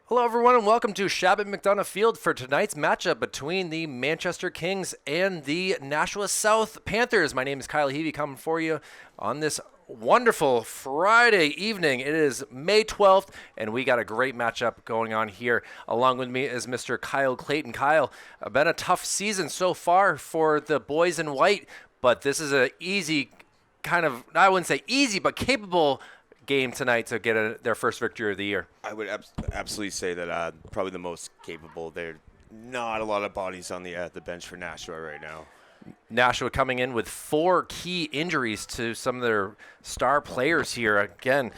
Hello, everyone, and welcome to Shabbat McDonough Field for tonight's matchup between the Manchester Kings and the Nashua South Panthers. My name is Kyle Heavey, coming for you on this wonderful Friday evening. It is May 12th, and we got a great matchup going on here. Along with me is Mr. Kyle Clayton. Kyle, been a tough season so far for the boys in white, but this is an easy kind of, I wouldn't say easy, but capable game tonight to get their first victory of the year. I would absolutely say that probably the most capable. There are not a lot of bodies on the bench for Nashua right now. Nashua coming in with 4 key injuries to some of their star players here. Again,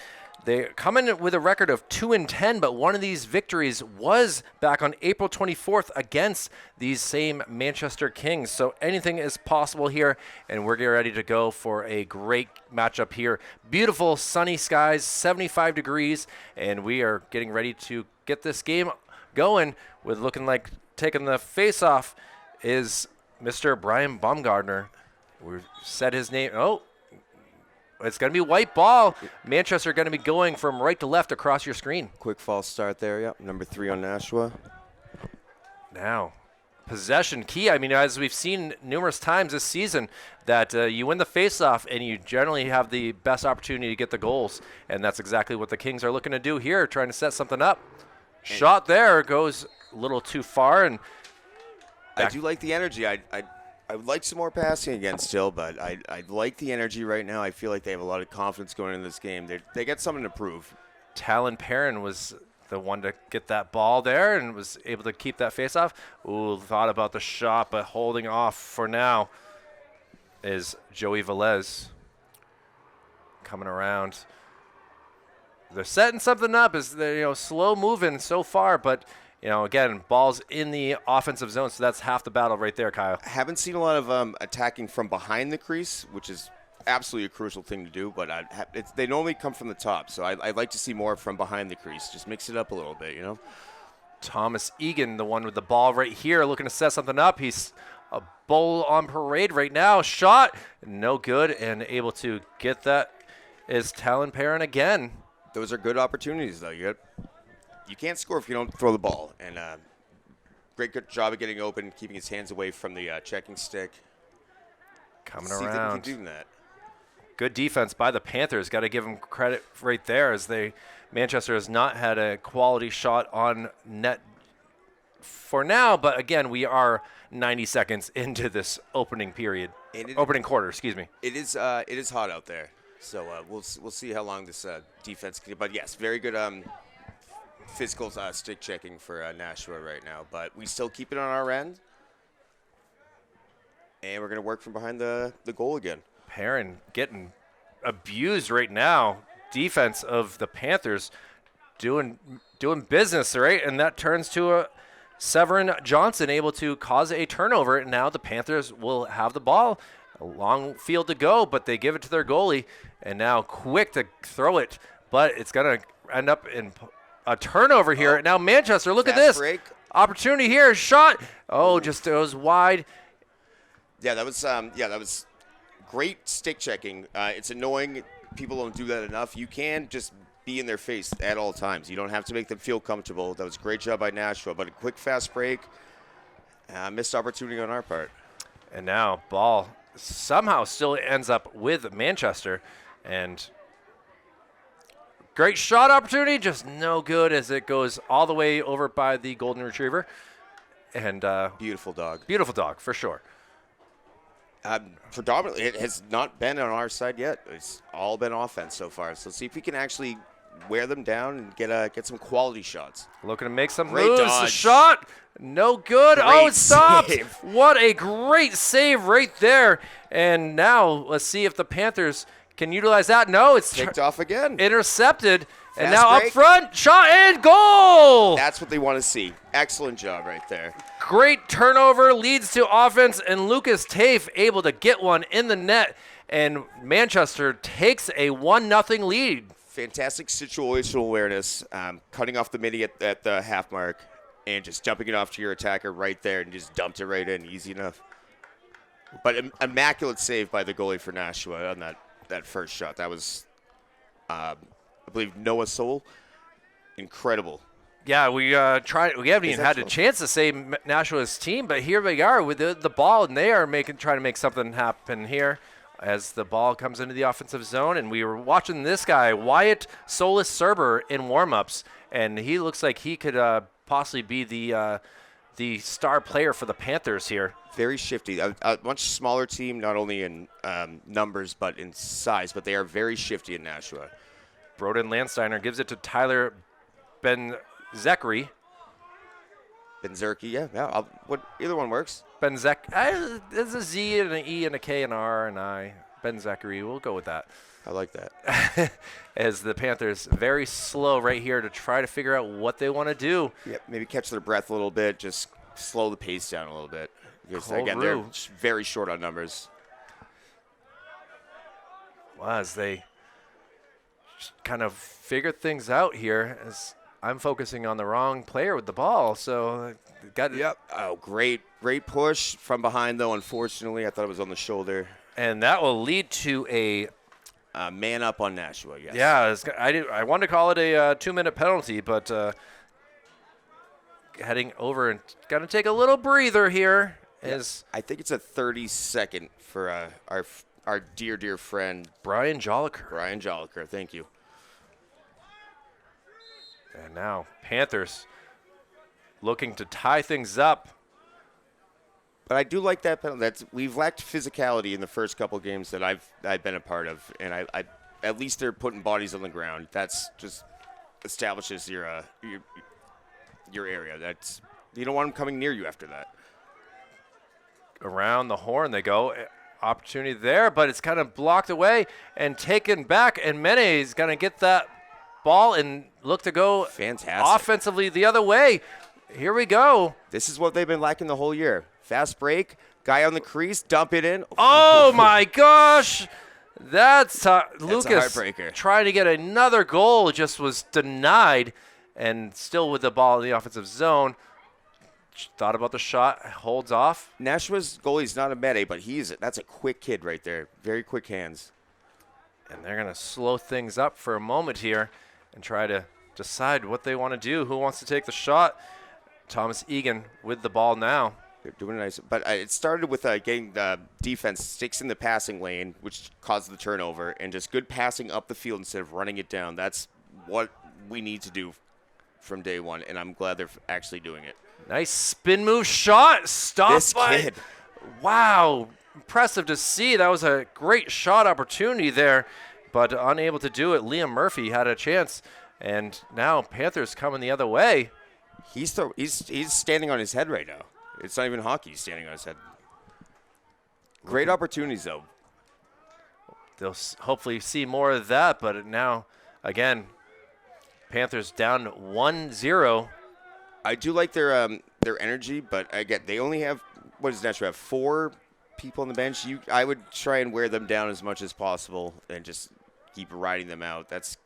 they come in with a record of 2-10, but one of these victories was back on April 24th against these same Manchester Kings. So anything is possible here, and we're getting ready to go for a great matchup here. Beautiful sunny skies, 75 degrees, and we are getting ready to get this game going with looking like taking the face-off is Mr. Brian Baumgartner. We've said his name. Oh, it's going to be white ball. Manchester going to be going from right to left across your screen. Quick false start there, yep. Number 3 on Nashua. Now, possession key. I mean, as we've seen numerous times this season, that you win the faceoff and you generally have the best opportunity to get the goals. And that's exactly what the Kings are looking to do here, trying to set something up. Shot there goes a little too far. And I do like the energy. I would like some more passing again still, but I like the energy right now. I feel like they have a lot of confidence going into this game. They got something to prove. Talon Perrin was the one to get that ball there and was able to keep that face off. Ooh, thought about the shot, but holding off for now is Joey Velez coming around. They're setting something up. They're slow moving so far, but again, ball's in the offensive zone, so that's half the battle right there, Kyle. Haven't seen a lot of attacking from behind the crease, which is absolutely a crucial thing to do, but they normally come from the top, so I'd like to see more from behind the crease. Just mix it up a little bit, Thomas Egan, the one with the ball right here, looking to set something up. He's a bull on parade right now. Shot, no good, and able to get that is Talon Perrin again. Those are good opportunities, though. You can't score if you don't throw the ball. And good job of getting open, keeping his hands away from the checking stick. Coming See around. if they can do that. Good defense by the Panthers. Got to give them credit right there, as Manchester has not had a quality shot on net for now. But again, we are 90 seconds into this opening period, opening quarter. Excuse me. It is hot out there, so we'll see how long this defense can. But yes, very good. Physical stick checking for Nashua right now, but we still keep it on our end, and we're going to work from behind the goal again. Perrin getting abused right now. Defense of the Panthers doing business, right? And that turns to a Severin Johnson able to cause a turnover, and now the Panthers will have the ball. A long field to go, but they give it to their goalie, and now quick to throw it, but it's going to end up in a turnover here. Now Manchester, look at this. Break. Opportunity here. Shot. Oh, just goes wide. Yeah, that was great stick checking. It's annoying. People don't do that enough. You can just be in their face at all times. You don't have to make them feel comfortable. That was a great job by Nashua, but a quick, fast break. Missed opportunity on our part. And now ball somehow still ends up with Manchester, and great shot opportunity, just no good as it goes all the way over by the Golden Retriever. And beautiful dog. Beautiful dog, for sure. Predominantly, it has not been on our side yet. It's all been offense so far. So see if we can actually wear them down and get some quality shots. Looking to make some Great moves. dodge. The shot, no good. Great Oh, it stopped. save. What a great save right there. And now let's see if the Panthers can utilize that. No, it's Kicked off again. Intercepted. And Fast now break. up front, shot and goal. That's what they want to see. Excellent job right there. Great turnover leads to offense, and Lucas Tafe able to get one in the net, and Manchester takes a 1-0 lead. Fantastic situational awareness, cutting off the midi at the half mark, and just jumping it off to your attacker right there and just dumped it right in. Easy enough. But immaculate save by the goalie for Nashua on that first shot. That was, I believe, Noah Soul. Incredible Yeah, we tried. We haven't even had a chance to say Nashua's team, but here we are with the ball, and they are trying to make something happen here as the ball comes into the offensive zone. And we were watching this guy, Wyatt Solis Serber, in warmups, and he looks like he could possibly be the star player for the Panthers here. Very shifty. A much smaller team, not only in numbers but in size, but they are very shifty in Nashua. Broden Landsteiner gives it to Tyler Benzekri. Benzerky, yeah. Either one works. There's a Z and an E and a K and an R and I. Benzekri, we'll go with that. I like that. As the Panthers very slow right here to try to figure out what they want to do. Yeah, maybe catch their breath a little bit, just slow the pace down a little bit. Because, again, Rue. they're very short on numbers. Well, as they kind of figure things out here, as I'm focusing on the wrong player with the ball, so got Yep. Oh, great push from behind, though, unfortunately. I thought it was on the shoulder. And that will lead to a man up on Nashua, yes. Yeah, I wanted to call it a 2-minute penalty, but heading over and got to take a little breather here. I think it's a 30-second for our dear friend Brian Joliker. Brian Joliker, thank you. And now Panthers looking to tie things up. But I do like that penalty. We've lacked physicality in the first couple games that I've been a part of, and I at least they're putting bodies on the ground. That's just establishes your area. That's you don't want them coming near you after that. Around the horn they go. Opportunity there, but it's kind of blocked away and taken back. And Mene is going to get that ball and look to go fantastic offensively the other way. Here we go. This is what they've been lacking the whole year. Fast break, guy on the crease, dump it in. Oh my gosh. That's Lucas a heartbreaker. Trying to get another goal, just was denied, and still with the ball in the offensive zone. Thought about the shot, holds off. Nashua's goalie's not a Mede, but that's a quick kid right there. Very quick hands. And they're going to slow things up for a moment here and try to decide what they want to do. Who wants to take the shot? Thomas Egan with the ball now. They're doing nice. But it started with getting the defense sticks in the passing lane, which caused the turnover, and just good passing up the field instead of running it down. That's what we need to do from day one, and I'm glad they're actually doing it. Nice spin move shot. Stopped this by. Kid. Wow. Impressive to see. That was a great shot opportunity there, but unable to do it. Liam Murphy had a chance, and now Panthers coming the other way. He's standing on his head right now. It's not even hockey. He's standing on his head. Great opportunities, though. They'll hopefully see more of that, but now, again, Panthers down 1-0. I do like their energy, but again, they only have, what does Nashua have, 4 people on the bench? I would try and wear them down as much as possible and just keep riding them out. That's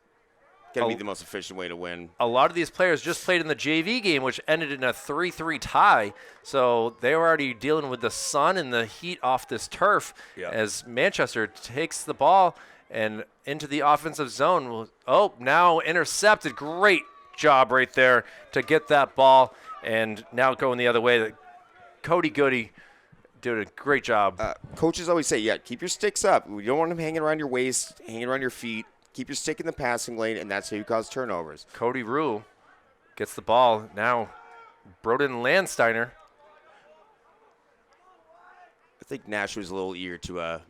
going to be the most efficient way to win. A lot of these players just played in the JV game, which ended in a 3-3 tie. So they were already dealing with the sun and the heat off this turf as Manchester takes the ball and into the offensive zone. Oh, now intercepted. Great job right there to get that ball. And now going the other way. Cody Goody did a great job. Coaches always say, keep your sticks up. You don't want them hanging around your waist, hanging around your feet. Keep your stick in the passing lane, and that's how you cause turnovers. Cody Rule gets the ball. Now, Broden Landsteiner. I think Nashua's a little eager to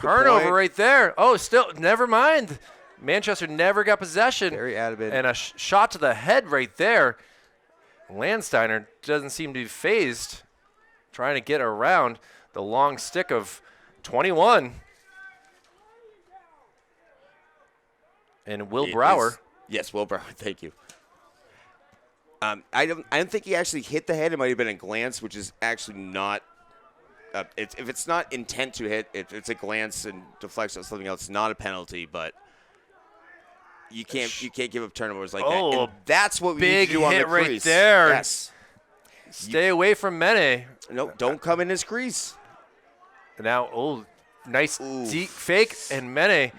turnover right there. Oh, still, never mind. Manchester never got possession. Very adamant. And a shot to the head right there. Landsteiner doesn't seem to be phased, trying to get around the long stick of 21. And Will Brower. Yes, Will Brower. Thank you. I don't think he actually hit the head. It might have been a glance, which is actually not. If it's not intent to hit, if it's a glance and deflects on something else, it's not a penalty. But you can't give up turnovers like that. And that's what we need to do on the crease. Big hit right there. Yes. Stay away from Mene. No, don't come in his crease. Now, nice deep fake, and Mene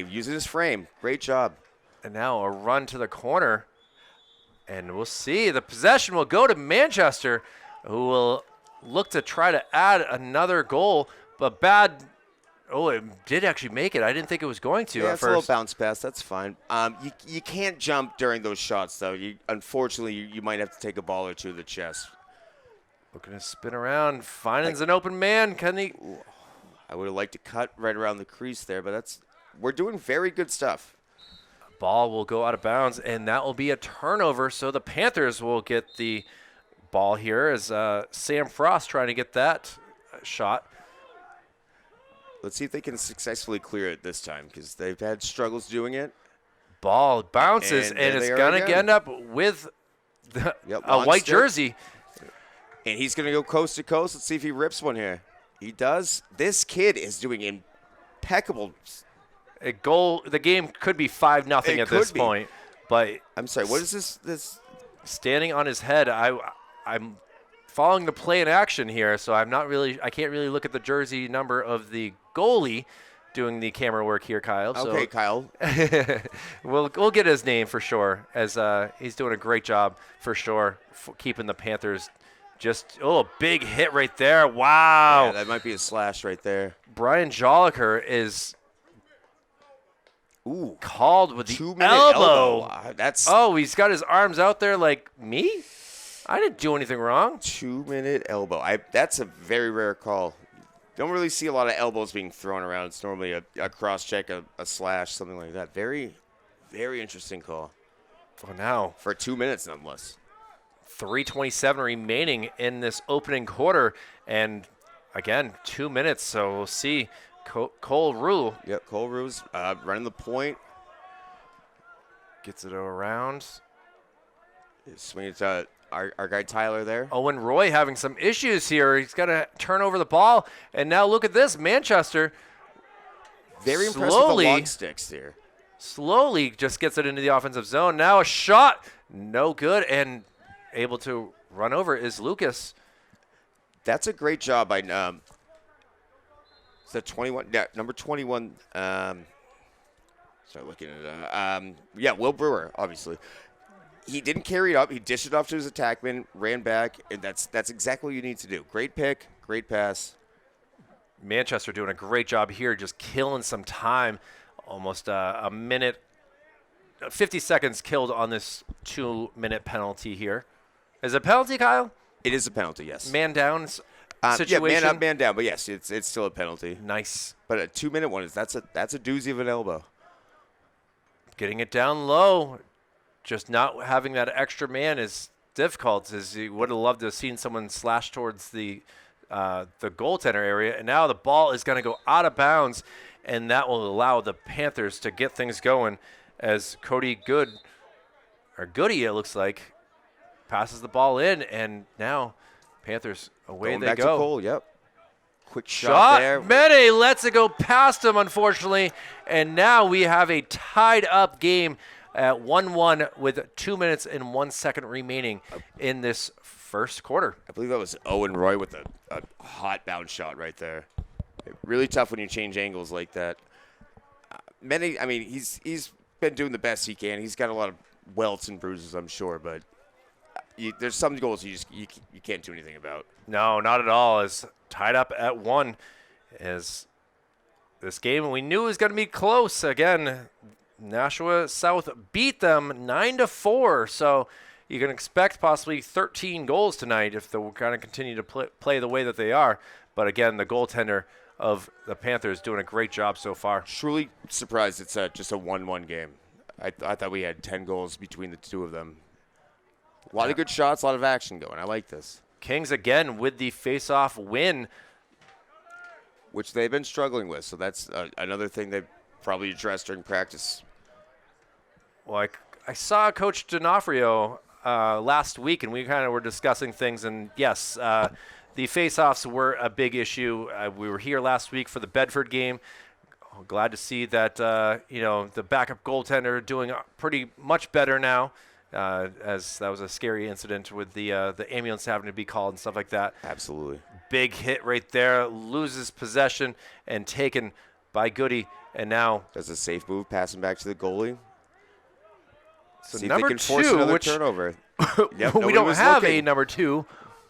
using his frame. Great job. And now a run to the corner. And we'll see. The possession will go to Manchester, who will look to try to add another goal. But bad. Oh, it did actually make it. I didn't think it was going to Yeah, at it's a little first. bounce pass. That's fine. You can't jump during those shots, though. Unfortunately, you might have to take a ball or two to the chest. Looking to spin around. Finds an open man. Can he? I would have liked to cut right around the crease there, but we're doing very good stuff. Ball will go out of bounds, and that will be a turnover. So the Panthers will get the ball here as Sam Frost trying to get that shot. Let's see if they can successfully clear it this time, because they've had struggles doing it. Ball bounces, And and there it's they are going to again. end up with a long white stick. jersey. And he's going to go coast to coast. Let's see if he rips one here. He does. This kid is doing impeccable. A goal. The game could be 5-0 It at could this be. point, but I'm sorry, what is this? standing on his head, I'm following the play in action here, so I can't really look at the jersey number of the goalie doing the camera work here, Kyle. Okay, So Kyle. we'll get his name for sure, as he's doing a great job for sure, keeping the Panthers a big hit right there. Wow. Yeah, that might be a slash right there. Brian Joliker is called with the 2-minute elbow. That's He's got his arms out there like me? I didn't do anything wrong. 2-minute elbow. That's a very rare call. Don't really see a lot of elbows being thrown around. It's normally a cross check, a slash, something like that. Very, very interesting call. For now, For 2 minutes, nonetheless. 3:27 remaining in this opening quarter. And again, 2 minutes. So we'll see. Cole Rue Yep, Cole Rue's running the point. gets it around. Swinging to our guy Tyler there. Owen Roy having some issues here. He's got to turn over the ball. And now look at this. Manchester Very impressed with slowly- the long sticks here. slowly just gets it into the offensive zone. Now a shot. No good. And able to run over is Lucas. That's a great job by is that 21? Yeah, number 21. Start looking at it. Will Brewer, obviously. He didn't carry it up. He dished it off to his attackman, ran back, and that's exactly what you need to do. Great pick, great pass. Manchester doing a great job here, just killing some time. Almost a minute, 50 seconds killed on this 2-minute penalty here. Is it a penalty, Kyle? It is a penalty, yes. Man down situation? Yeah, man up, man down, but yes, it's still a penalty. Nice. But a 2-minute one that's a doozy of an elbow. Getting it down low. Just not having that extra man is difficult, as you would have loved to have seen someone slash towards the goaltender area. And now the ball is going to go out of bounds, and that will allow the Panthers to get things going as Goody, it looks like, passes the ball in, and now Panthers away Going they back go. to Cole, yep. Quick shot there. Mede lets it go past him, unfortunately, and now we have a tied up game at 1-1 with 2 minutes and 1 second remaining in this first quarter. I believe that was Owen Roy with a hot bounce shot right there. Really tough when you change angles like that. He's been doing the best he can. He's got a lot of welts and bruises, I'm sure, but there's some goals you can't do anything about. No, not at all. It's tied up at 1 as this game we knew it was going to be close. Again, Nashua South beat them 9-4, so you can expect possibly 13 goals tonight if they're going to continue to play the way that they are. But again, the goaltender of the Panthers doing a great job so far. Truly surprised it's just a 1-1 game. I thought we had 10 goals between the two of them. A lot of good shots, a lot of action going. I like this. Kings again with the face-off win. Which they've been struggling with, so that's another thing they probably addressed during practice. Well, I saw Coach D'Onofrio last week, and we kind of were discussing things. And yes, the face-offs were a big issue. We were here last week for the Bedford game. Glad to see that the backup goaltender doing pretty much better now, as that was a scary incident with the ambulance having to be called and stuff like that. Absolutely. Big hit right there. Loses possession and taken by Goody, and now Does a safe move, passing back to the goalie. So See number if they can force 2, another which turnover. Yep, we nobody don't was have looking. a number 2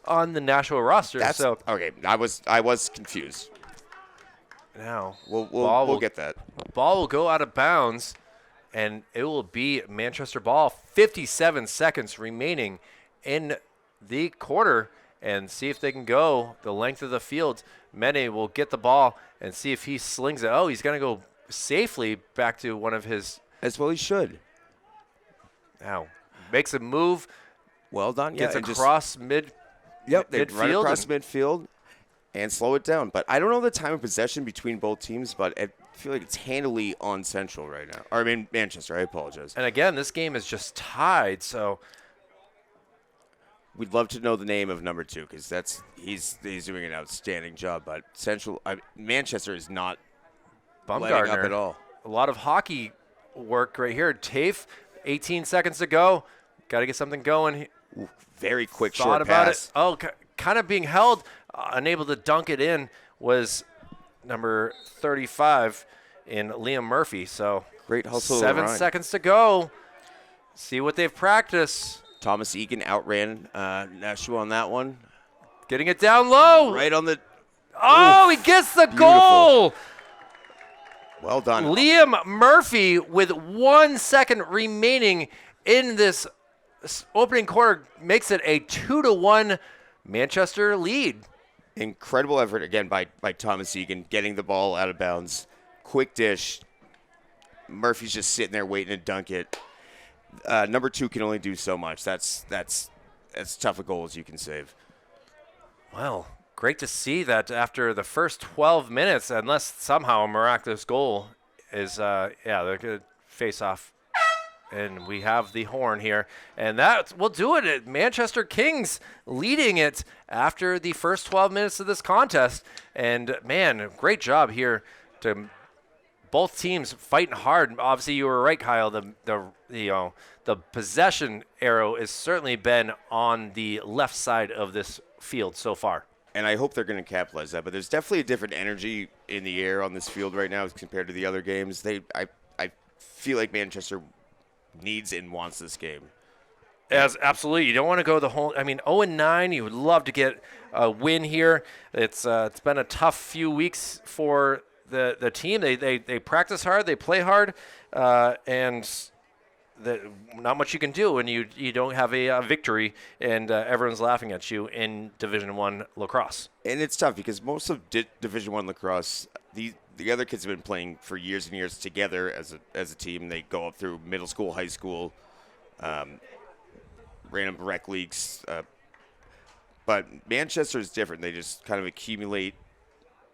on the Nashua roster. So okay. I was confused. now We'll get that. Ball will go out of bounds, and it will be Manchester ball. 57 seconds remaining in the quarter, and see if they can go the length of the field. Mene will get the ball and see if he slings it. Oh, he's going to go safely back to one of his. As well he should. Now, makes a move. Well done. Gets Yeah, across mid. Yep, they midfield run across and- midfield and slow it down. But I don't know the time of possession between both teams, but I feel like it's handily on Central right now. Or I mean Manchester, I apologize. And again, this game is just tied, so We'd love to know the name of number 2 because he's doing an outstanding job. But Manchester is not letting up Bumgardner. at all. A lot of hockey work right here. Tafe, 18 seconds to go. Got to get something going. Ooh, very quick Thought short about pass. it. Oh, kind of being held, unable to dunk it in was number 35 in Liam Murphy. So Great hustle. 7 seconds to go. See what they've practiced. Thomas Egan outran Nashua on that one. Getting it down low. Right on the. Oh, he gets the goal. Well done. Liam Murphy with 1 second remaining in this opening quarter makes it a 2-1 Manchester lead. Incredible effort again by Thomas Egan getting the ball out of bounds. Quick dish. Murphy's just sitting there waiting to dunk it. Number 2 can only do so much. That's as tough a goal as you can save. Well, great to see that after the first 12 minutes, unless somehow a miraculous goal is, they're going to face off. And we have the horn here. And that will do it. Manchester Kings leading it after the first 12 minutes of this contest. And, man, great job here to both teams fighting hard. Obviously, you were right, Kyle. The possession arrow has certainly been on the left side of this field so far. And I hope they're going to capitalize that. But there's definitely a different energy in the air on this field right now as compared to the other games. I feel like Manchester needs and wants this game. As absolutely, you don't want to go the whole. 0-9. You would love to get a win here. It's been a tough few weeks for the team. They practice hard, they play hard, and not much you can do when you don't have a victory and everyone's laughing at you in Division I lacrosse. And it's tough because most of Division I lacrosse, the other kids have been playing for years and years together as a team. They go up through middle school, high school, random rec leagues. But Manchester is different. They just kind of accumulate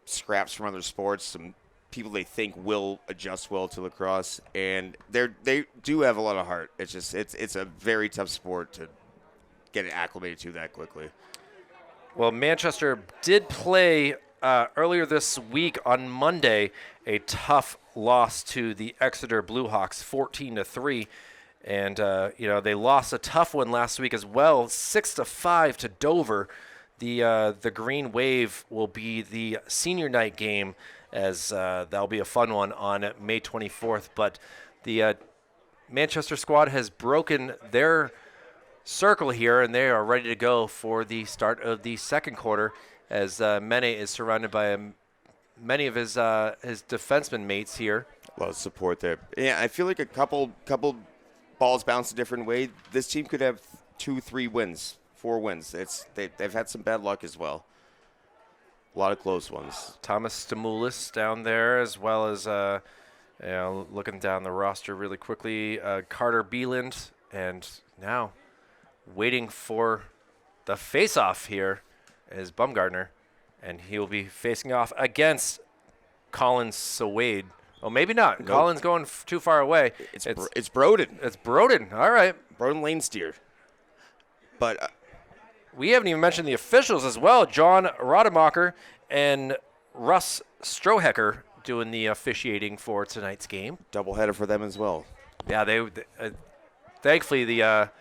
scraps from other sports, some people they think will adjust well to lacrosse, and they do have a lot of heart. It's just it's a very tough sport to get it acclimated to that quickly. Well, Manchester did play earlier this week on Monday a tough loss to the Exeter Bluehawks, 14-3. And, they lost a tough one last week as well, 6-5 to Dover. The Green Wave will be the senior night game, as that'll be a fun one on May 24th. But the Manchester squad has broken their circle here, and they are ready to go for the start of the second quarter, as Mene is surrounded by many of his defenseman mates here. A lot of support there. Yeah, I feel like a couple balls bounce a different way. This team could have 2-3 wins, 4 wins. They've had some bad luck as well. A lot of close ones. Thomas Stamoulis down there, as well as looking down the roster really quickly. Carter Beeland, and now waiting for the face-off here is Bumgardner, and he will be facing off against Colin Sawade. Oh, maybe not. Nope. Colin's going too far away. It's Broden. It's Broden. All right. Broden lane steer. But We haven't even mentioned the officials as well. John Rademacher and Russ Strohecker doing the officiating for tonight's game. doubleheader for them as well. Yeah, thankfully the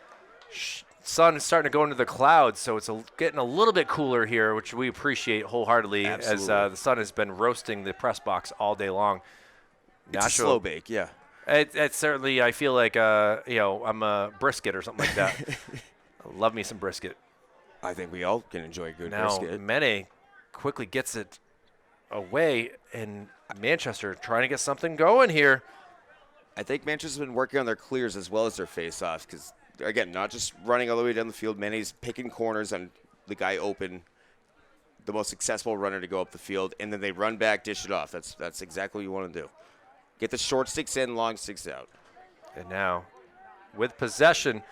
sun is starting to go into the clouds, so it's getting a little bit cooler here, which we appreciate wholeheartedly. Absolutely. As the sun has been roasting the press box all day long. It's a slow bake, yeah. It's certainly, I feel like, I'm a brisket or something like that. Love me some brisket. I think we all can enjoy a good Now, brisket. Mene quickly gets it away, and Manchester trying to get something going here. I think Manchester's been working on their clears as well as their face-offs because, again, not just running all the way down the field. Mene's picking corners on the guy open, the most successful runner to go up the field, and then they run back, dish it off. That's exactly what you want to do. Get the short sticks in, long sticks out. And now, with possession,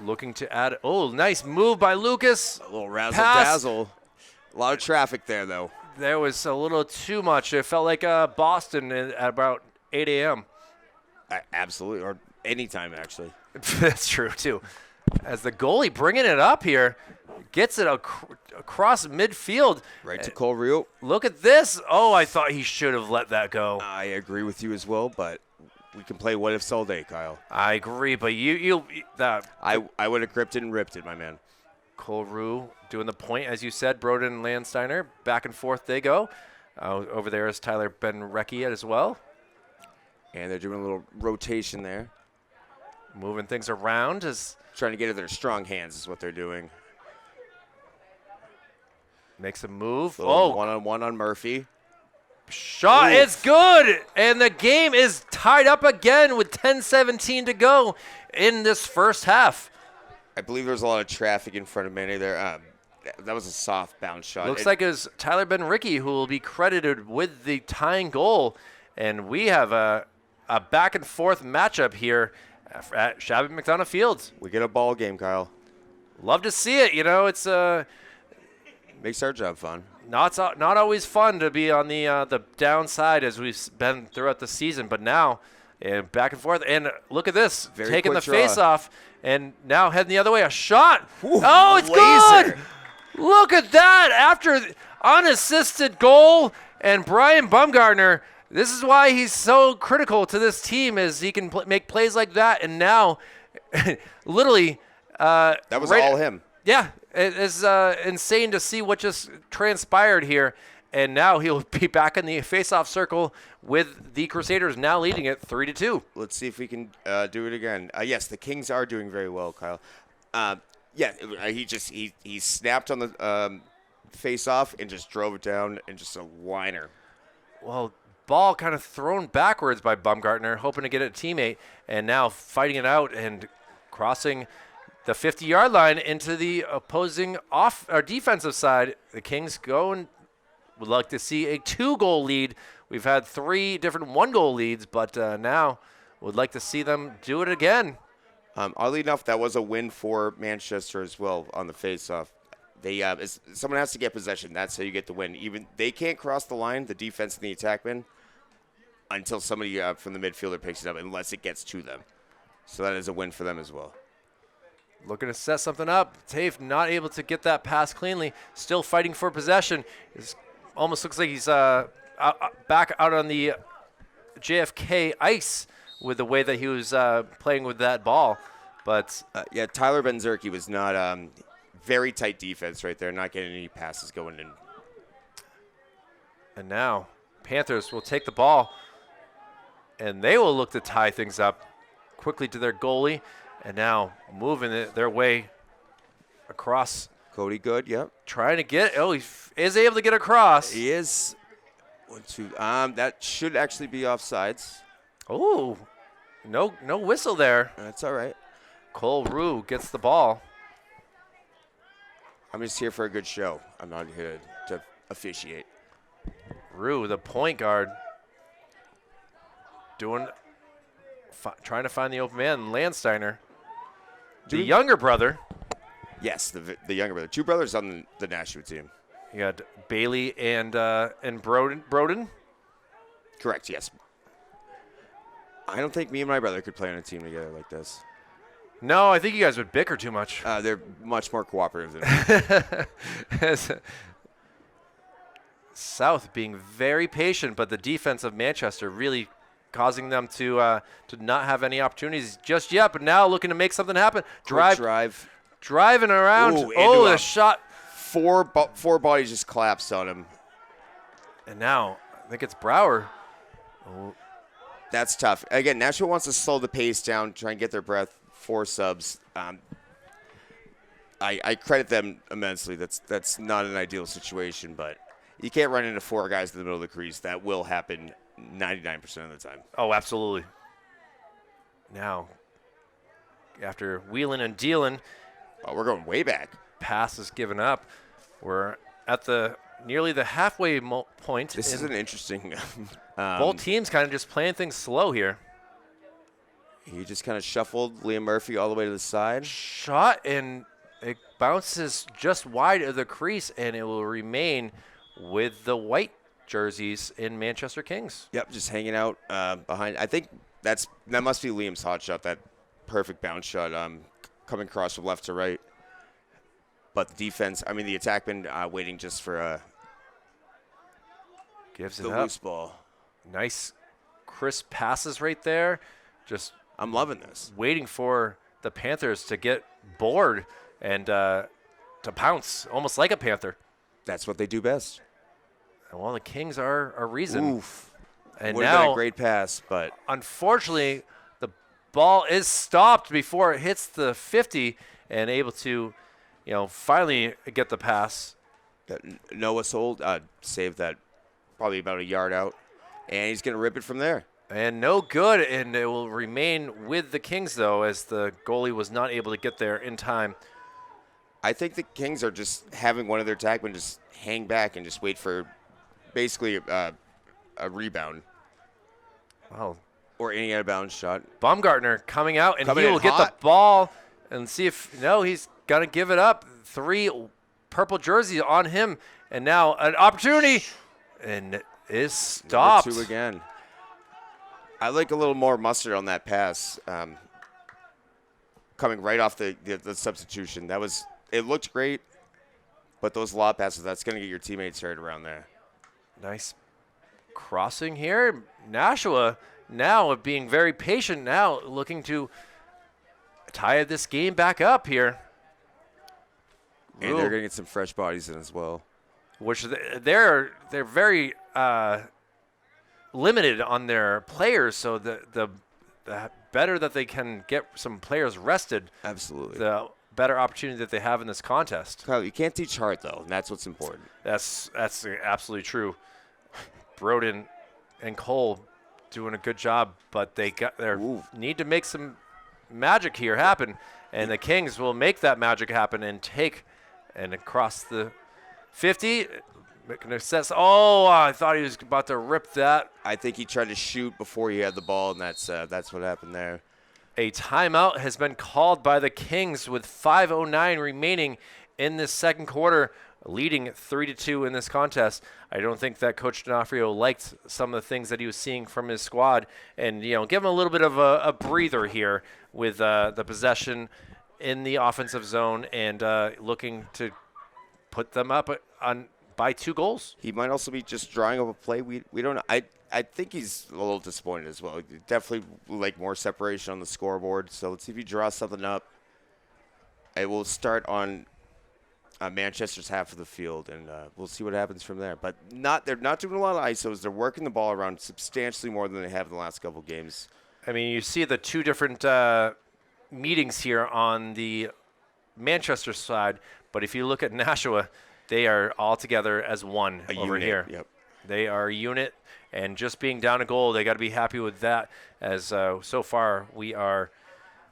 looking to add. Oh, nice move by Lucas. A little razzle-dazzle. A lot of traffic there, though. There was a little too much. It felt like Boston at about 8 a.m. Absolutely, or anytime, actually. That's true, too. As the goalie bringing it up here, gets it across midfield. Right to Cole Rio. Look at this. Oh, I thought he should have let that go. I agree with you as well, but we can play what ifs all day, Kyle. I agree, but I would have gripped it and ripped it, my man. Cole Rue doing the point, as you said. Broden and Landsteiner, back and forth they go. Over there is Tyler Benrecki as well. And they're doing a little rotation there. Moving things around. Trying to get to their strong hands is what they're doing. Makes a move. One-on-one on Murphy. Shot, Oof. it's good. And the game is tied up again with 10:17 to go in this first half. I believe there's a lot of traffic in front of Manny there. That was a soft bounce shot. Looks like it was Tyler Benrecki who will be credited with the tying goal. And we have a back and forth matchup here at Shabby McDonough Field. We get a ball game, Kyle. Love to see it. It's makes our job fun. not always fun to be on the downside as we've been throughout the season, but now back and forth. And look at this, Very taking the quick draw. face off, and now heading the other way. A shot. Ooh, oh, it's laser. good. Look at that after unassisted goal, and Brian Bumgarner. This is why he's so critical to this team, is he can make plays like that. And now, literally, that was all him. Yeah, it is insane to see what just transpired here. And now he'll be back in the face-off circle with the Crusaders now leading it 3-2. Let's see if we can do it again. Yes, the Kings are doing very well, Kyle. He snapped on the face-off and just drove it down, and just a whiner. Well, ball kind of thrown backwards by Bumgartner, hoping to get a teammate, and now fighting it out and crossing the 50-yard line into the opposing defensive side. The Kings go and would like to see a 2-goal lead. We've had 3 different 1-goal leads, but now would like to see them do it again. Oddly enough, that was a win for Manchester as well on the face-off. Someone has to get possession. That's how you get the win. Even they can't cross the line, the defense and the attackman, until somebody from the midfielder picks it up, unless it gets to them. So that is a win for them as well. Looking to set something up. Tafe not able to get that pass cleanly. Still fighting for possession. It almost looks like he's back out on the JFK ice with the way that he was playing with that ball. But Tyler Benzerky was not very tight defense right there, not getting any passes going in. And now Panthers will take the ball, and they will look to tie things up quickly to their goalie. And now moving their way across. Cody Good, yep. Trying to get. Oh, he is able to get across. He is. 1, 2. That should actually be offsides. Oh, no whistle there. That's all right. Cole Rue gets the ball. I'm just here for a good show. I'm not here to officiate. Rue, the point guard, trying to find the open man. Landsteiner, the younger brother. Yes, the younger brother. 2 brothers on the Nashua team. You got Bailey and Broden. Correct, yes. I don't think me and my brother could play on a team together like this. No, I think you guys would bicker too much. They're much more cooperative than me. South being very patient, but the defense of Manchester really causing them to not have any opportunities just yet. But now looking to make something happen. Driving around. Ooh, the shot. 4 bodies just collapsed on him. And now I think it's Brower. Oh, That's tough. Again, Nashua wants to slow the pace down, try and get their breath. 4 subs. I credit them immensely. That's not an ideal situation, but you can't run into 4 guys in the middle of the crease. That will happen 99% of the time. Oh, absolutely. Now, after wheeling and dealing, Oh, we're going way back. pass is given up. We're at nearly the halfway point. This is an interesting. Both teams kind of just playing things slow here. He just kind of shuffled Liam Murphy all the way to the side. Shot, and it bounces just wide of the crease, and it will remain with the white jerseys in Manchester Kings. Yep, just hanging out behind. I think that must be Liam's hot shot, that perfect bounce shot coming across from left to right. But the defense, the attackman waiting just for Gives the it up. loose ball. Nice crisp passes right there. Just I'm loving this. waiting for the Panthers to get bored and to pounce, almost like a Panther. That's what they do best. And well, the Kings are a reason. Oof. And Would have been now, a great pass, but unfortunately, the ball is stopped before it hits the 50 and able to, finally get the pass. Noah Sold saved that probably about a yard out, and he's going to rip it from there. And no good, and it will remain with the Kings, though, as the goalie was not able to get there in time. I think the Kings are just having one of their attackmen just hang back and just wait for basically a rebound. Wow. Or any out of bounds shot. Baumgartner coming out, and Coming he in will get hot. the ball and see if, no, he's going to give it up. 3 purple jerseys on him, and now an opportunity, and it is stopped. Number 2 again. I like a little more mustard on that pass coming right off the substitution. It looked great, but those lob passes, that's going to get your teammates hurt around there. Nice crossing here. Nashua now being very patient now, looking to tie this game back up here. And they're going to get some fresh bodies in as well. Which they're very limited on their players, so the better that they can get some players rested, Absolutely. the better opportunity that they have in this contest. Kyle, you can't teach heart, though, and that's what's important. That's absolutely true. Broden and Cole doing a good job, but they need to make some magic here happen, and the Kings will make that magic happen and take and across the 50. Oh, I thought he was about to rip that. I think he tried to shoot before he had the ball, and that's what happened there. A timeout has been called by the Kings with 5:09 remaining in this second quarter, leading 3-2 in this contest. I don't think that Coach D'Onofrio liked some of the things that he was seeing from his squad, and give him a little bit of a breather here with the possession in the offensive zone and looking to put them up by 2 goals. He might also be just drawing up a play. We don't know. I think he's a little disappointed as well. Definitely like more separation on the scoreboard. So let's see if he draws something up. It will start on Manchester's half of the field, and we'll see what happens from there. But they're not doing a lot of ISOs. They're working the ball around substantially more than they have in the last couple games. You see the 2 different meetings here on the Manchester side, but if you look at Nashua, they are all together as one over unit, here. Yep. They are a unit, and just being down a goal, they got to be happy with that. As so far, we are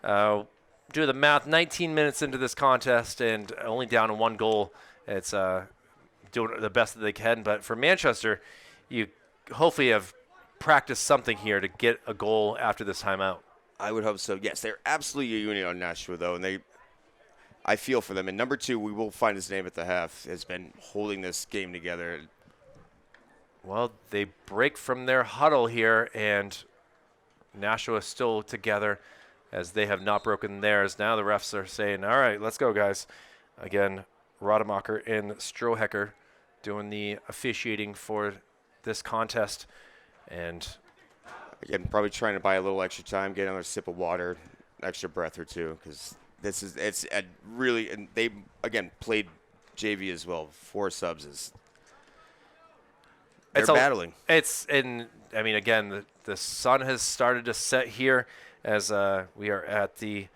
do the math, 19 minutes into this contest and only down to 1 goal. It's doing the best that they can. But for Manchester, you hopefully have practiced something here to get a goal after this timeout. I would hope so. Yes, they're absolutely a unit on Nashua, though, and I feel for them. And number 2, we will find his name at the half, has been holding this game together. Well, they break from their huddle here, and Nashua is still together as they have not broken theirs. Now the refs are saying, all right, let's go, guys. Again, Rademacher and Strohecker doing the officiating for this contest. And again, probably trying to buy a little extra time, get another sip of water, extra breath or two, because it's a really, and they, again, played JV as well. 4 subs they're battling. Again, the sun has started to set here as we are at the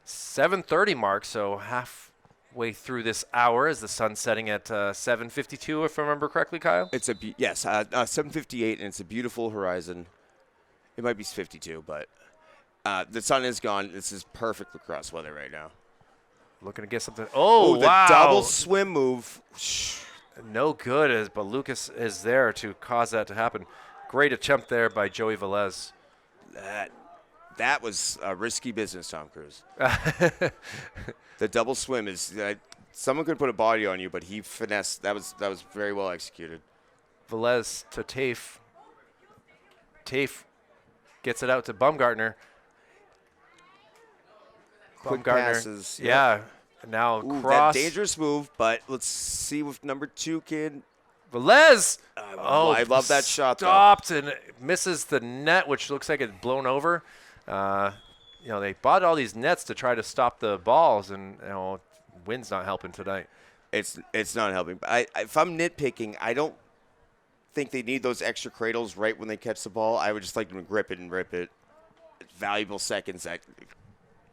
7:30 mark, so halfway through this hour as the sun's setting at 7:52, if I remember correctly, Kyle. It's 7:58, and it's a beautiful horizon. It might be 52, but the sun is gone. This is perfect lacrosse weather right now. Looking to get something. Oh, the wow. double swim move. No good, but Lucas is there to cause that to happen. Great attempt there by Joey Velez. That was a risky business, Tom Cruise. The double swim is someone could put a body on you, but he finessed. That was very well executed. Velez to Tafe. Tafe gets it out to Baumgartner. Quick Baumgartner, passes. yeah. Now Ooh, cross. that dangerous move, but let's see with number 2 kid. Velez. I love that shot. Stopped and misses the net, which looks like it's blown over. They bought all these nets to try to stop the balls, and wind's not helping tonight. It's not helping. If I'm nitpicking, I don't think they need those extra cradles right when they catch the ball. I would just like them to grip it and rip it. It's valuable seconds that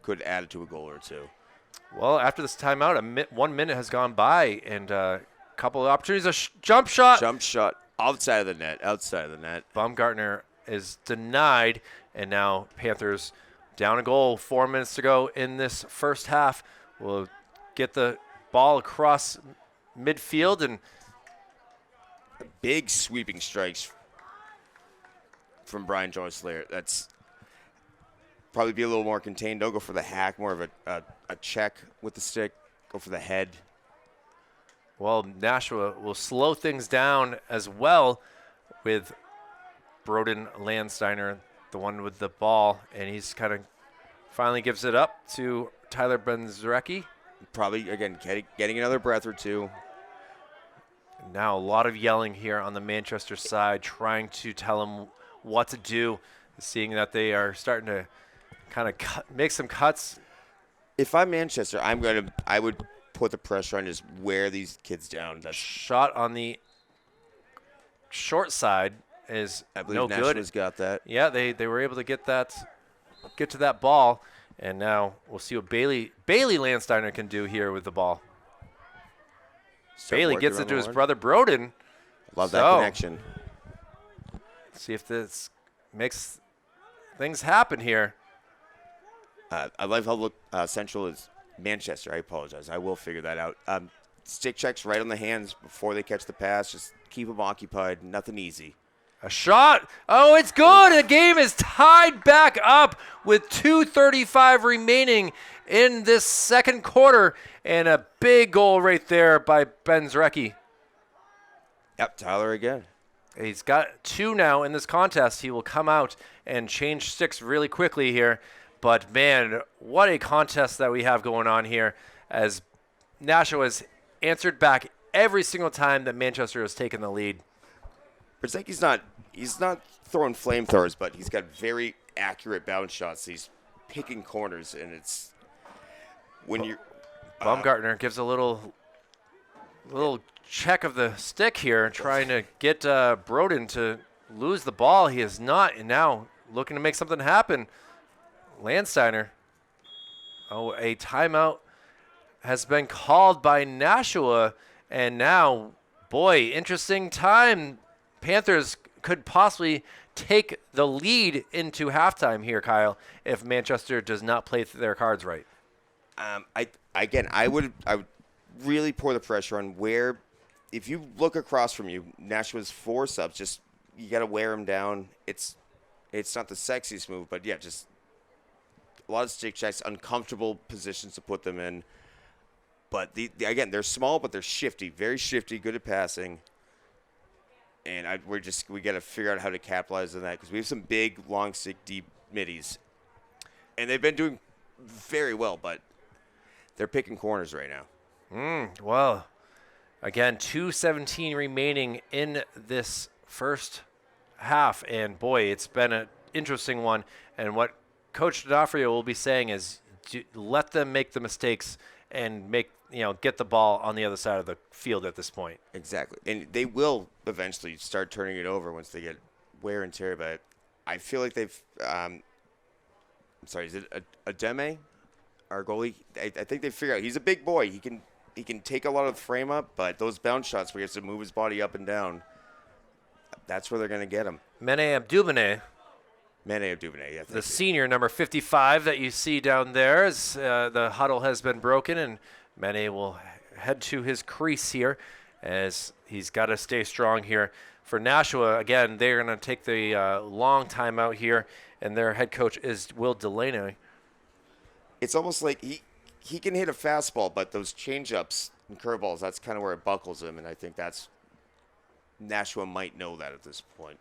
could add to a goal or two. Well, after this timeout, 1 minute has gone by, and a couple of opportunities. Jump shot. Jump shot outside of the net. Baumgartner is denied, and now Panthers down a goal. 4 minutes to go in this first half. We'll get the ball across midfield, and big sweeping strikes from Brian Joyce-Lair. That's probably be a little more contained. Don't go for the hack, more of a check with the stick. Go for the head. Well, Nashua will slow things down as well with Broden Landsteiner, the one with the ball, and he's kind of finally gives it up to Tyler Benzrecki. Probably, again, getting another breath or two. Now a lot of yelling here on the Manchester side, trying to tell him what to do, seeing that they are starting to kind of make some cuts. If I'm Manchester, I would put the pressure on, just wear these kids down. That shot on the short side is I believe no Nashua's good. Got that. Yeah, they were able to get to that ball, and now we'll see what Bailey Landsteiner can do here with the ball. Bailey gets it to his brother Broden. Love that connection. See if this makes things happen here. I love how Central is Manchester. I apologize. I will figure that out. Stick checks right on the hands before they catch the pass. Just keep them occupied. Nothing easy. A shot. Oh, it's good. The game is tied back up with 2:35 remaining in this second quarter, and a big goal right there by Benzrecki. Yep, Tyler again. He's got 2 now in this contest. He will come out and change sticks really quickly here. But, man, what a contest that we have going on here, as Nashua has answered back every single time that Manchester has taken the lead. Brzezicki's he's not throwing flamethrowers, but he's got very accurate bounce shots. He's picking corners, and it's when you're Baumgartner gives a little check of the stick here, trying to get Broden to lose the ball. He is not, and now looking to make something happen. Landsteiner. Oh, a timeout has been called by Nashua, and now, boy, interesting time. Panthers could possibly take the lead into halftime here, Kyle, if Manchester does not play their cards right. I would really pour the pressure on where, if you look across from you, Nashua's 4 subs, just you got to wear them down. It's not the sexiest move, but yeah, just a lot of stick checks, uncomfortable positions to put them in. But again, they're small, but they're shifty, very shifty, good at passing. And we got to figure out how to capitalize on that, because we have some big, long stick, deep middies, and they've been doing very well, but they're picking corners right now. Well, again, 2:17 remaining in this first half, and boy, it's been an interesting one. And what Coach D'Onofrio will be saying is, let them make the mistakes and get the ball on the other side of the field at this point. Exactly. And they will eventually start turning it over once they get wear and tear. But I feel like they've. I'm sorry, is it Ademe, our goalie? I think they figured out he's a big boy. He can take a lot of the frame up, but those bounce shots where he has to move his body up and down, that's where they're going to get him. Mene Abdubane, Yeah, the senior, number 55 that you see down there, as the huddle has been broken, and Mene will head to his crease here as he's got to stay strong here. For Nashua, again, they're going to take the long time out here, and their head coach is Will Delaney. It's almost like he can hit a fastball, but those changeups and curveballs, that's kind of where it buckles him, and I think that's Nashua might know that at this point.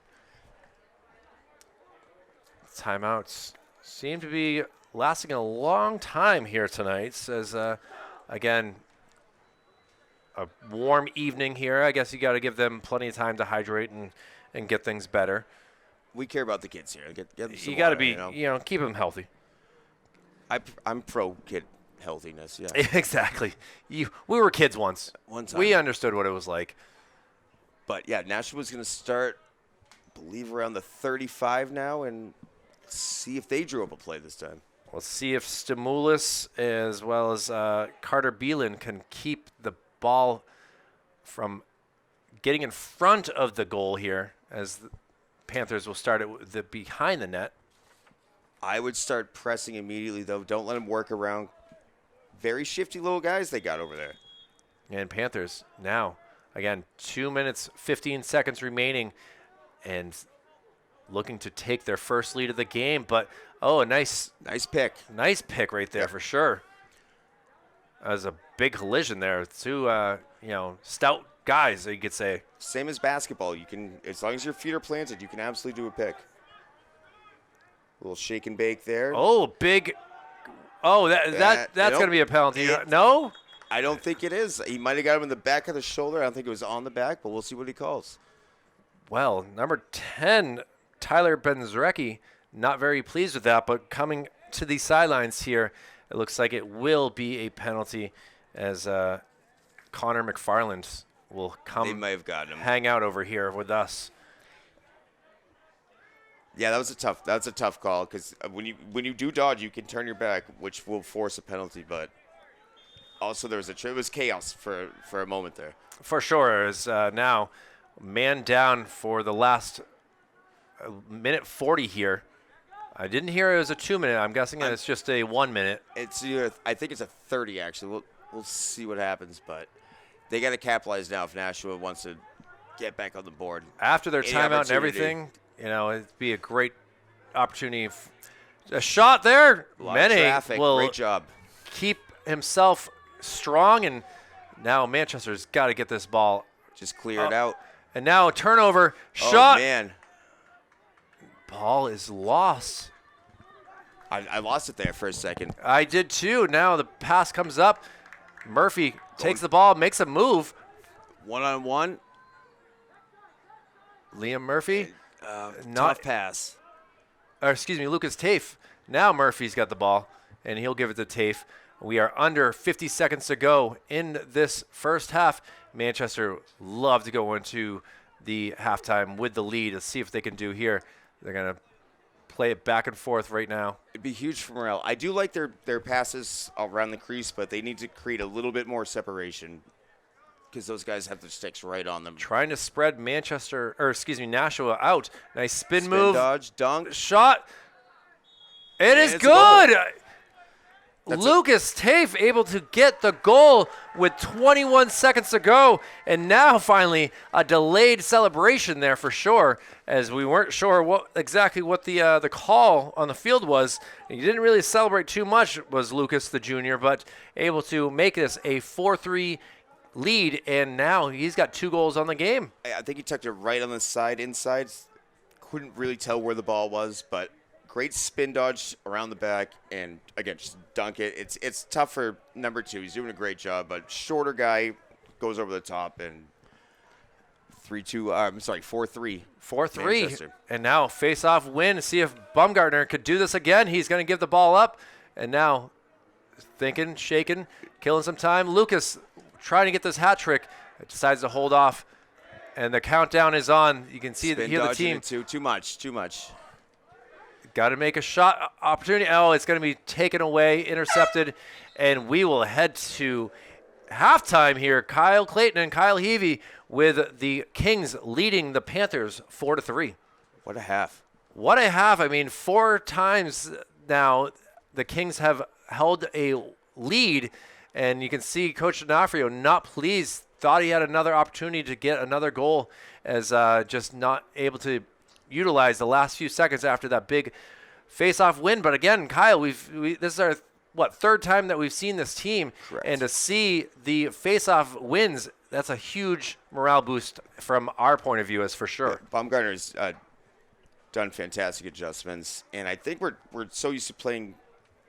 Timeouts seem to be lasting a long time here tonight, as again, a warm evening here. I guess you got to give them plenty of time to hydrate and get things better. We care about the kids here. Get them some You got to water, be, keep them healthy. I'm pro kid healthiness. Yeah, Exactly. We were kids once. One time. We understood what it was like. But yeah, Nashua's going to start, I believe, around the 35 now, and see if they drew up a play this time. Let's see if Stimulus as well as Carter Beelan can keep the ball from getting in front of the goal here, as the Panthers will start it behind the net. I would start pressing immediately, though. Don't let them work around. Very shifty little guys they got over there. And Panthers now, again, 2 minutes, 15 seconds remaining, and looking to take their first lead of the game. But, a nice pick. Nice pick right there for sure. That was a big collision there. Two, stout guys, you could say. Same as basketball. You can, as long as your feet are planted, you can absolutely do a pick. A little shake and bake there. Oh, big. Oh, that's going to be a penalty. No? I don't think it is. He might have got him in the back of the shoulder. I don't think it was on the back, but we'll see what he calls. Well, number 10, Tyler Benzrecki, not very pleased with that, but coming to the sidelines here, it looks like it will be a penalty, as Connor McFarland will come. They might have gotten him. Hang out over here with us. Yeah, that's a tough call, because when you do dodge, you can turn your back, which will force a penalty. But also it was chaos for a moment there. For sure, as now man down for the last minute 40 here. I didn't hear it was a 2 minute. I'm guessing it's just a 1 minute. I think it's a 30 actually. We'll see what happens, but they got to capitalize now if Nashua wants to get back on the board. After their timeout and everything, it'd be a great opportunity. A shot there. Mene will great job. Keep himself strong, and now Manchester's got to get this ball. Just clear it out. And now a turnover. Shot. Oh, man. Ball is lost. I lost it there for a second. I did too. Now the pass comes up. Murphy takes the ball, makes a move. 1-on-1. Liam Murphy. Tough pass. Or excuse me, Lucas Tafe. Now Murphy's got the ball, and he'll give it to Tafe. We are under 50 seconds to go in this first half. Manchester love to go into the halftime with the lead. Let's see if they can do here. They're going to play it back and forth right now. It'd be huge for morale. I do like their passes around the crease, but they need to create a little bit more separation, because those guys have the sticks right on them. Trying to spread Nashua out. Nice spin move. Dodge, dunk. Shot. It is good. Lucas Tafe able to get the goal with 21 seconds to go. And now finally a delayed celebration there for sure, as we weren't sure exactly what the call on the field was. He didn't really celebrate too much, was Lucas the junior, but able to make this a 4-3 lead, and now he's got 2 goals on the game. I think he tucked it right on the side inside. Couldn't really tell where the ball was, but great spin dodge around the back, and again, just dunk it. It's tough for number 2. He's doing a great job, but shorter guy goes over the top, and 4-3. 4-3. And now face-off win. See if Bumgarner could do this again. He's going to give the ball up, and now thinking, shaking, killing some time. Lucas trying to get this hat trick, decides to hold off, and the countdown is on. You can see that here the team. Too much. got to make a shot opportunity. Oh, it's going to be taken away, intercepted, and we will head to halftime here. Kyle Clayton and Kyle Heavey with the Kings leading the Panthers 4-3. What a half. What a half. I mean, 4 times now the Kings have held a lead, and you can see Coach D'Onofrio not pleased. Thought he had another opportunity to get another goal, as just not able to utilize the last few seconds after that big face-off win. But again, Kyle, this is our third time that we've seen this team. Correct. And to see the face-off wins, that's a huge morale boost from our point of view, as for sure. Baumgartner's done fantastic adjustments, and I think we're so used to playing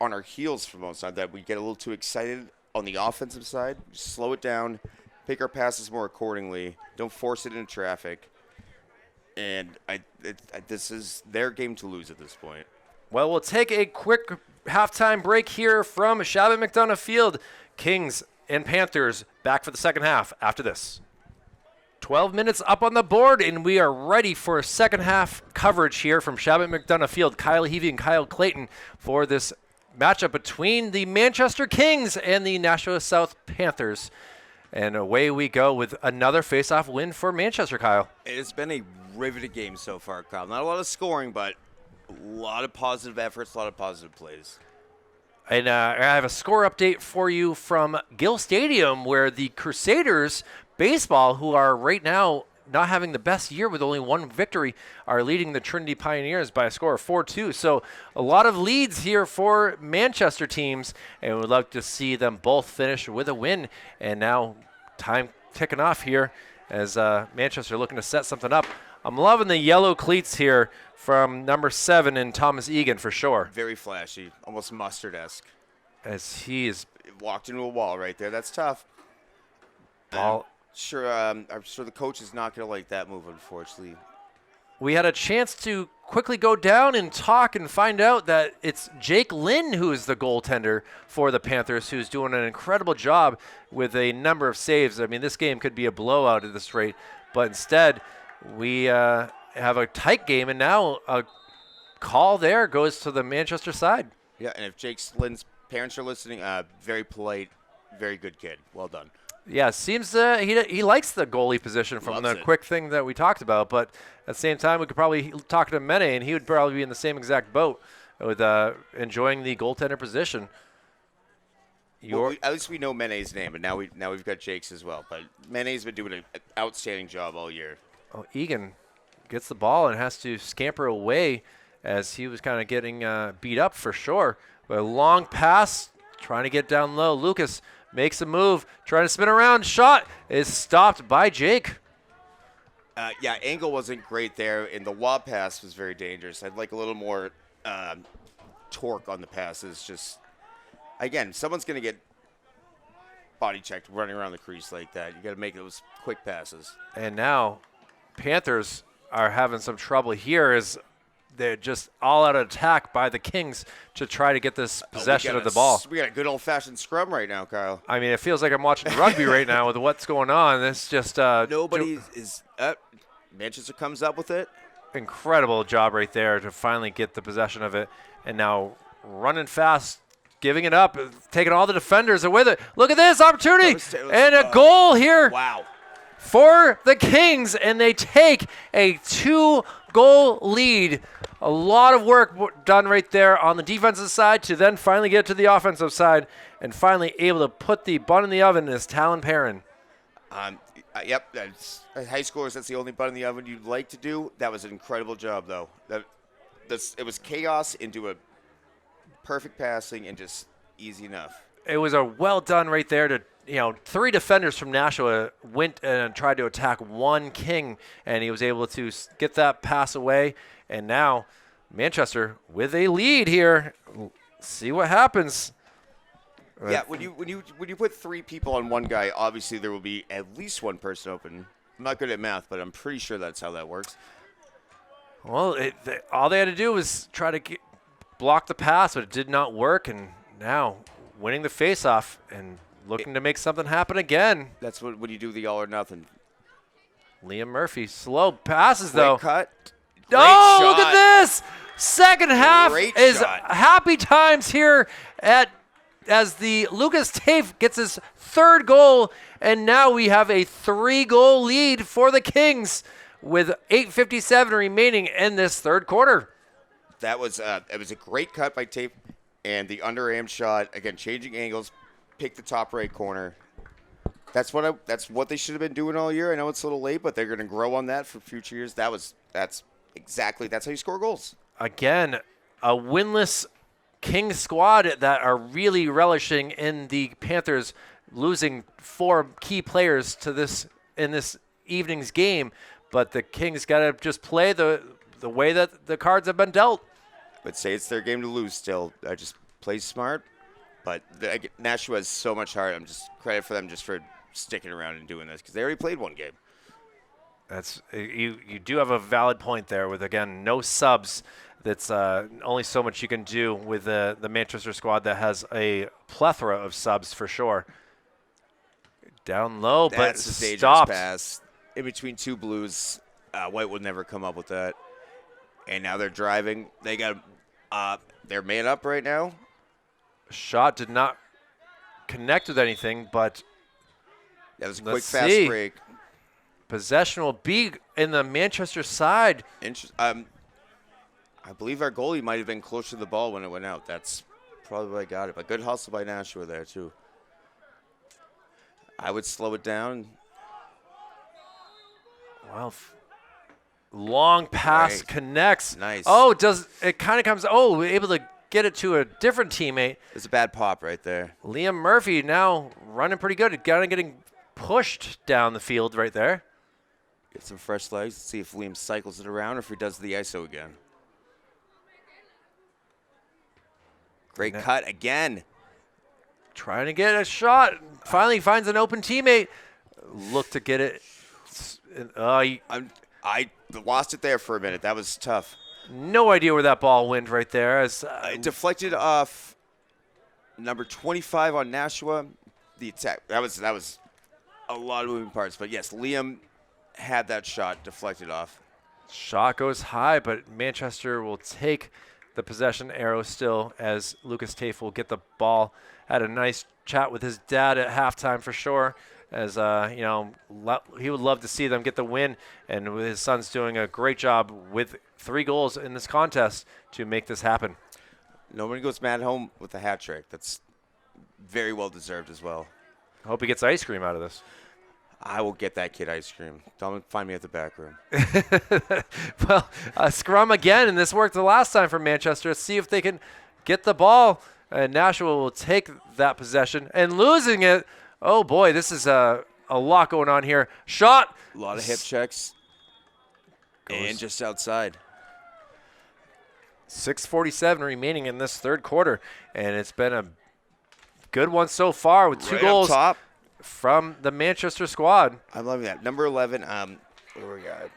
on our heels for most of the time that we get a little too excited on the offensive side. Just slow it down, pick our passes more accordingly, don't force it into traffic. And this is their game to lose at this point. Well, we'll take a quick halftime break here from Shabbat McDonough Field. Kings and Panthers back for the second half after this. 12 minutes up on the board, and we are ready for a second half coverage here from Shabbat McDonough Field. Kyle Heavey and Kyle Clayton for this matchup between the Manchester Kings and the Nashua South Panthers. And away we go with another face-off win for Manchester, Kyle. It's been a riveting game so far, Kyle. Not a lot of scoring, but a lot of positive efforts, a lot of positive plays. And I have a score update for you from Gill Stadium, where the Crusaders baseball, who are right now not having the best year with only 1 victory, are leading the Trinity Pioneers by a score of 4-2. So a lot of leads here for Manchester teams, and we'd love to see them both finish with a win. And now time ticking off here as Manchester looking to set something up. I'm loving the yellow cleats here from number 7 in Thomas Egan for sure. Very flashy, almost mustard-esque. As he is walked into a wall right there. That's tough. ball. I'm sure the coach is not going to like that move, unfortunately. We had a chance to quickly go down and talk and find out that it's Jake Lynn who is the goaltender for the Panthers, who's doing an incredible job with a number of saves. I mean, this game could be a blowout at this rate, but instead we have a tight game, and now a call there goes to the Manchester side. Yeah, and if Jake Lynn's parents are listening, very polite, very good kid. Well done. Yeah, seems he likes the goalie position from Loves the it. quick thing that we talked about. But at the same time, we could probably talk to Mene, and he would probably be in the same exact boat with enjoying the goaltender position. Well, at least we know Mene's name, and now we've got Jake's as well. But Mene's been doing an outstanding job all year. Oh, Egan gets the ball and has to scamper away as he was kind of getting beat up for sure. But a long pass, trying to get down low. Lucas makes a move, trying to spin around. Shot is stopped by Jake. Yeah, angle wasn't great there, and the lob pass was very dangerous. I'd like a little more torque on the passes. Just, again, someone's going to get body checked running around the crease like that. You got to make those quick passes. And now Panthers are having some trouble here as they're just all out attack by the Kings to try to get this possession of the ball. We got a good old-fashioned scrum right now, Kyle. I mean, it feels like I'm watching rugby right now with what's going on. It's just Nobody is Manchester comes up with it. Incredible job right there to finally get the possession of it. And now running fast, giving it up, taking all the defenders with it. Look at this opportunity. And a goal here. Wow. For the Kings, and they take a 2-goal lead. A lot of work done right there on the defensive side to then finally get to the offensive side and finally able to put the bun in the oven is Talon Perrin. Yep, that's high scores. That's the only bun in the oven you'd like to do. That was an incredible job, though. It was chaos into a perfect passing and just easy enough. It was a well done right there to, 3 defenders from Nashua went and tried to attack one King, and he was able to get that pass away. And now Manchester with a lead here. See what happens. Yeah, when you put 3 people on one guy, obviously there will be at least one person open. I'm not good at math, but I'm pretty sure that's how that works. Well, all they had to do was try to block the pass, but it did not work. And now winning the faceoff and looking to make something happen again. That's when you do the all or nothing. Liam Murphy, slow passes Great though. cut. Oh, Great look shot. at this! Second half Great is shot. happy times here as the Lucas Tafe gets his third goal, and now we have a 3-goal lead for the Kings with 8:57 remaining in this third quarter. That was it was a great cut by Tape, and the underhand shot again, changing angles, pick the top right corner. That's what they should have been doing all year. I know it's a little late, but they're going to grow on that for future years. That's how you score goals. Again, a winless Kings squad that are really relishing in the Panthers losing 4 key players to this in this evening's game, but the Kings got to just play the way that the cards have been dealt. But say it's their game to lose still. I just play smart. But Nashua has so much heart. I'm just credit for them just for sticking around and doing this because they already played one game. That's you do have a valid point there with, again, no subs. That's only so much you can do with the Manchester squad that has a plethora of subs for sure. Down low, That's but a dangerous stopped. pass in between 2 Blues. White would never come up with that. And now they're driving. They got they're man up right now. Shot did not connect with anything, but That was a quick, let's fast see. break. Possession will be in the Manchester side. I believe our goalie might have been closer to the ball when it went out. That's probably why I got it. But good hustle by Nashua there, too. I would slow it down. Well, long pass Right. connects. Nice. Oh, it kind of comes. Oh, we're able to get it to a different teammate. It's a bad pop right there. Liam Murphy now running pretty good. Kind of getting pushed down the field right there. Get some fresh legs. See if Liam cycles it around or if he does the ISO again. Great cut again. Trying to get a shot. Finally finds an open teammate. Look to get it. I lost it there for a minute. That was tough. No idea where that ball went right there. As It deflected off number 25 on Nashua. The attack. That was a lot of moving parts. But yes, Liam had that shot deflected off. shot goes high, but Manchester will take the possession arrow still as Lucas Tafe will get the ball. Had a nice chat with his dad at halftime for sure, as he would love to see them get the win, and his son's doing a great job with 3 goals in this contest to make this happen. Nobody goes mad home with a hat trick. That's very well deserved as well. Hope he gets ice cream out of this. I will get that kid ice cream. Don't find me at the back room. Well, scrum again, and this worked the last time for Manchester. Let's see if they can get the ball. And Nashua will take that possession and losing it. Oh, boy, this is a lot going on here. Shot. A lot of hip checks. And just outside. 6:47 remaining in this third quarter, and it's been a good one so far with 2 Right goals up top. from the Manchester squad. I'm loving that. Number 11, what do we got?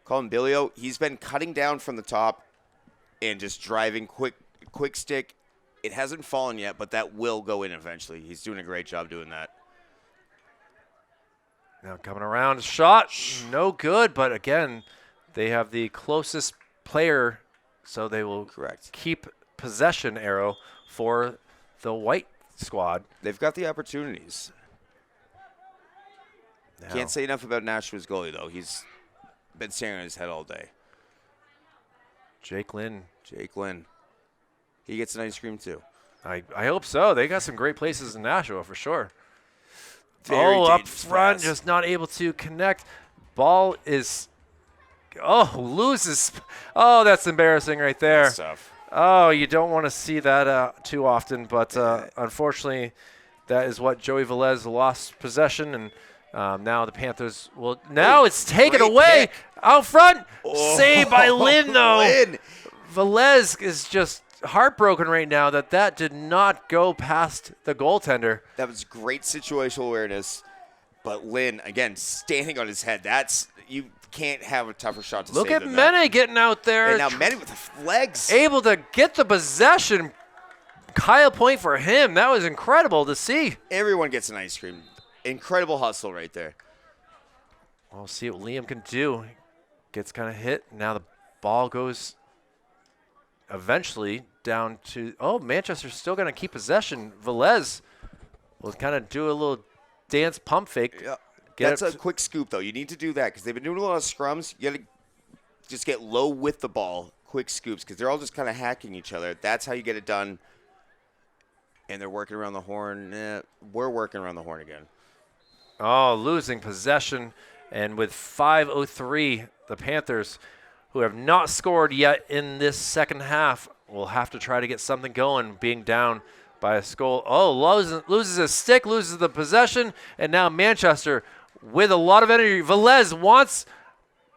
Colin Billio. He's been cutting down from the top and just driving quick stick. It hasn't fallen yet, but that will go in eventually. He's doing a great job doing that. Now coming around, shot, no good, but again, they have the closest player, so they will keep possession arrow for the white squad. They've got the opportunities. Now, Can't say enough about Nashua's goalie, though. He's been staring on his head all day. Jake Lynn. He gets an ice cream, too. I hope so. They got some great places in Nashua for sure. Very up dangerous front, pass. just not able to connect. Ball is, loses. Oh, that's embarrassing right there. That's tough. Oh, you don't want to see that too often, but unfortunately, that is what Joey Velez lost possession, and now the Panthers will. Now it's taken great away pick. out front. Oh, Saved by Lynn, though. Lynn. Velez is just heartbroken right now that did not go past the goaltender. That was great situational awareness. But Lynn, again, standing on his head. You can't have a tougher shot to Look save at than that. Mene getting out there. And now Mene with the legs. Able to get the possession. Kyle point for him. That was incredible to see. Everyone gets an ice cream. Incredible hustle right there. We'll see what Liam can do. Gets kind of hit. Now the ball goes eventually down to, Manchester's still going to keep possession. Velez will kind of do a little dance pump fake. Yeah. Get That's it a quick scoop, though. You need to do that because they've been doing a lot of scrums. You got to just get low with the ball, quick scoops, because they're all just kind of hacking each other. That's how you get it done. And they're working around the horn. We're working around the horn again. Oh, losing possession. And with 5:03, the Panthers, who have not scored yet in this second half, will have to try to get something going, being down by a goal. Oh, loses his stick, loses the possession, and now Manchester with a lot of energy. Velez wants.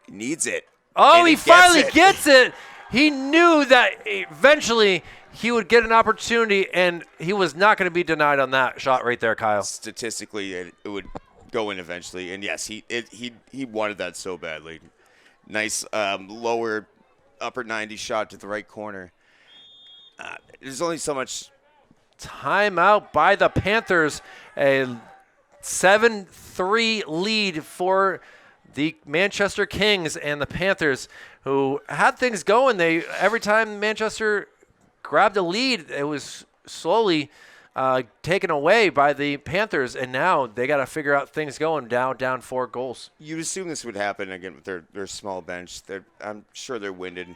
Needs it. Oh, And he finally gets it. He knew that eventually he would get an opportunity, and he was not going to be denied on that shot right there, Kyle. Statistically, it would go in eventually. And, yes, he wanted that so badly. Nice lower upper 90 shot to the right corner. There's only so much. Timeout by the Panthers. A 7-3 lead for the Manchester Kings and the Panthers, who had things going. Every time Manchester grabbed a lead, it was slowly taken away by the Panthers, and now they got to figure out things going down 4 goals. You'd assume this would happen again with their small bench. I'm sure they're winded.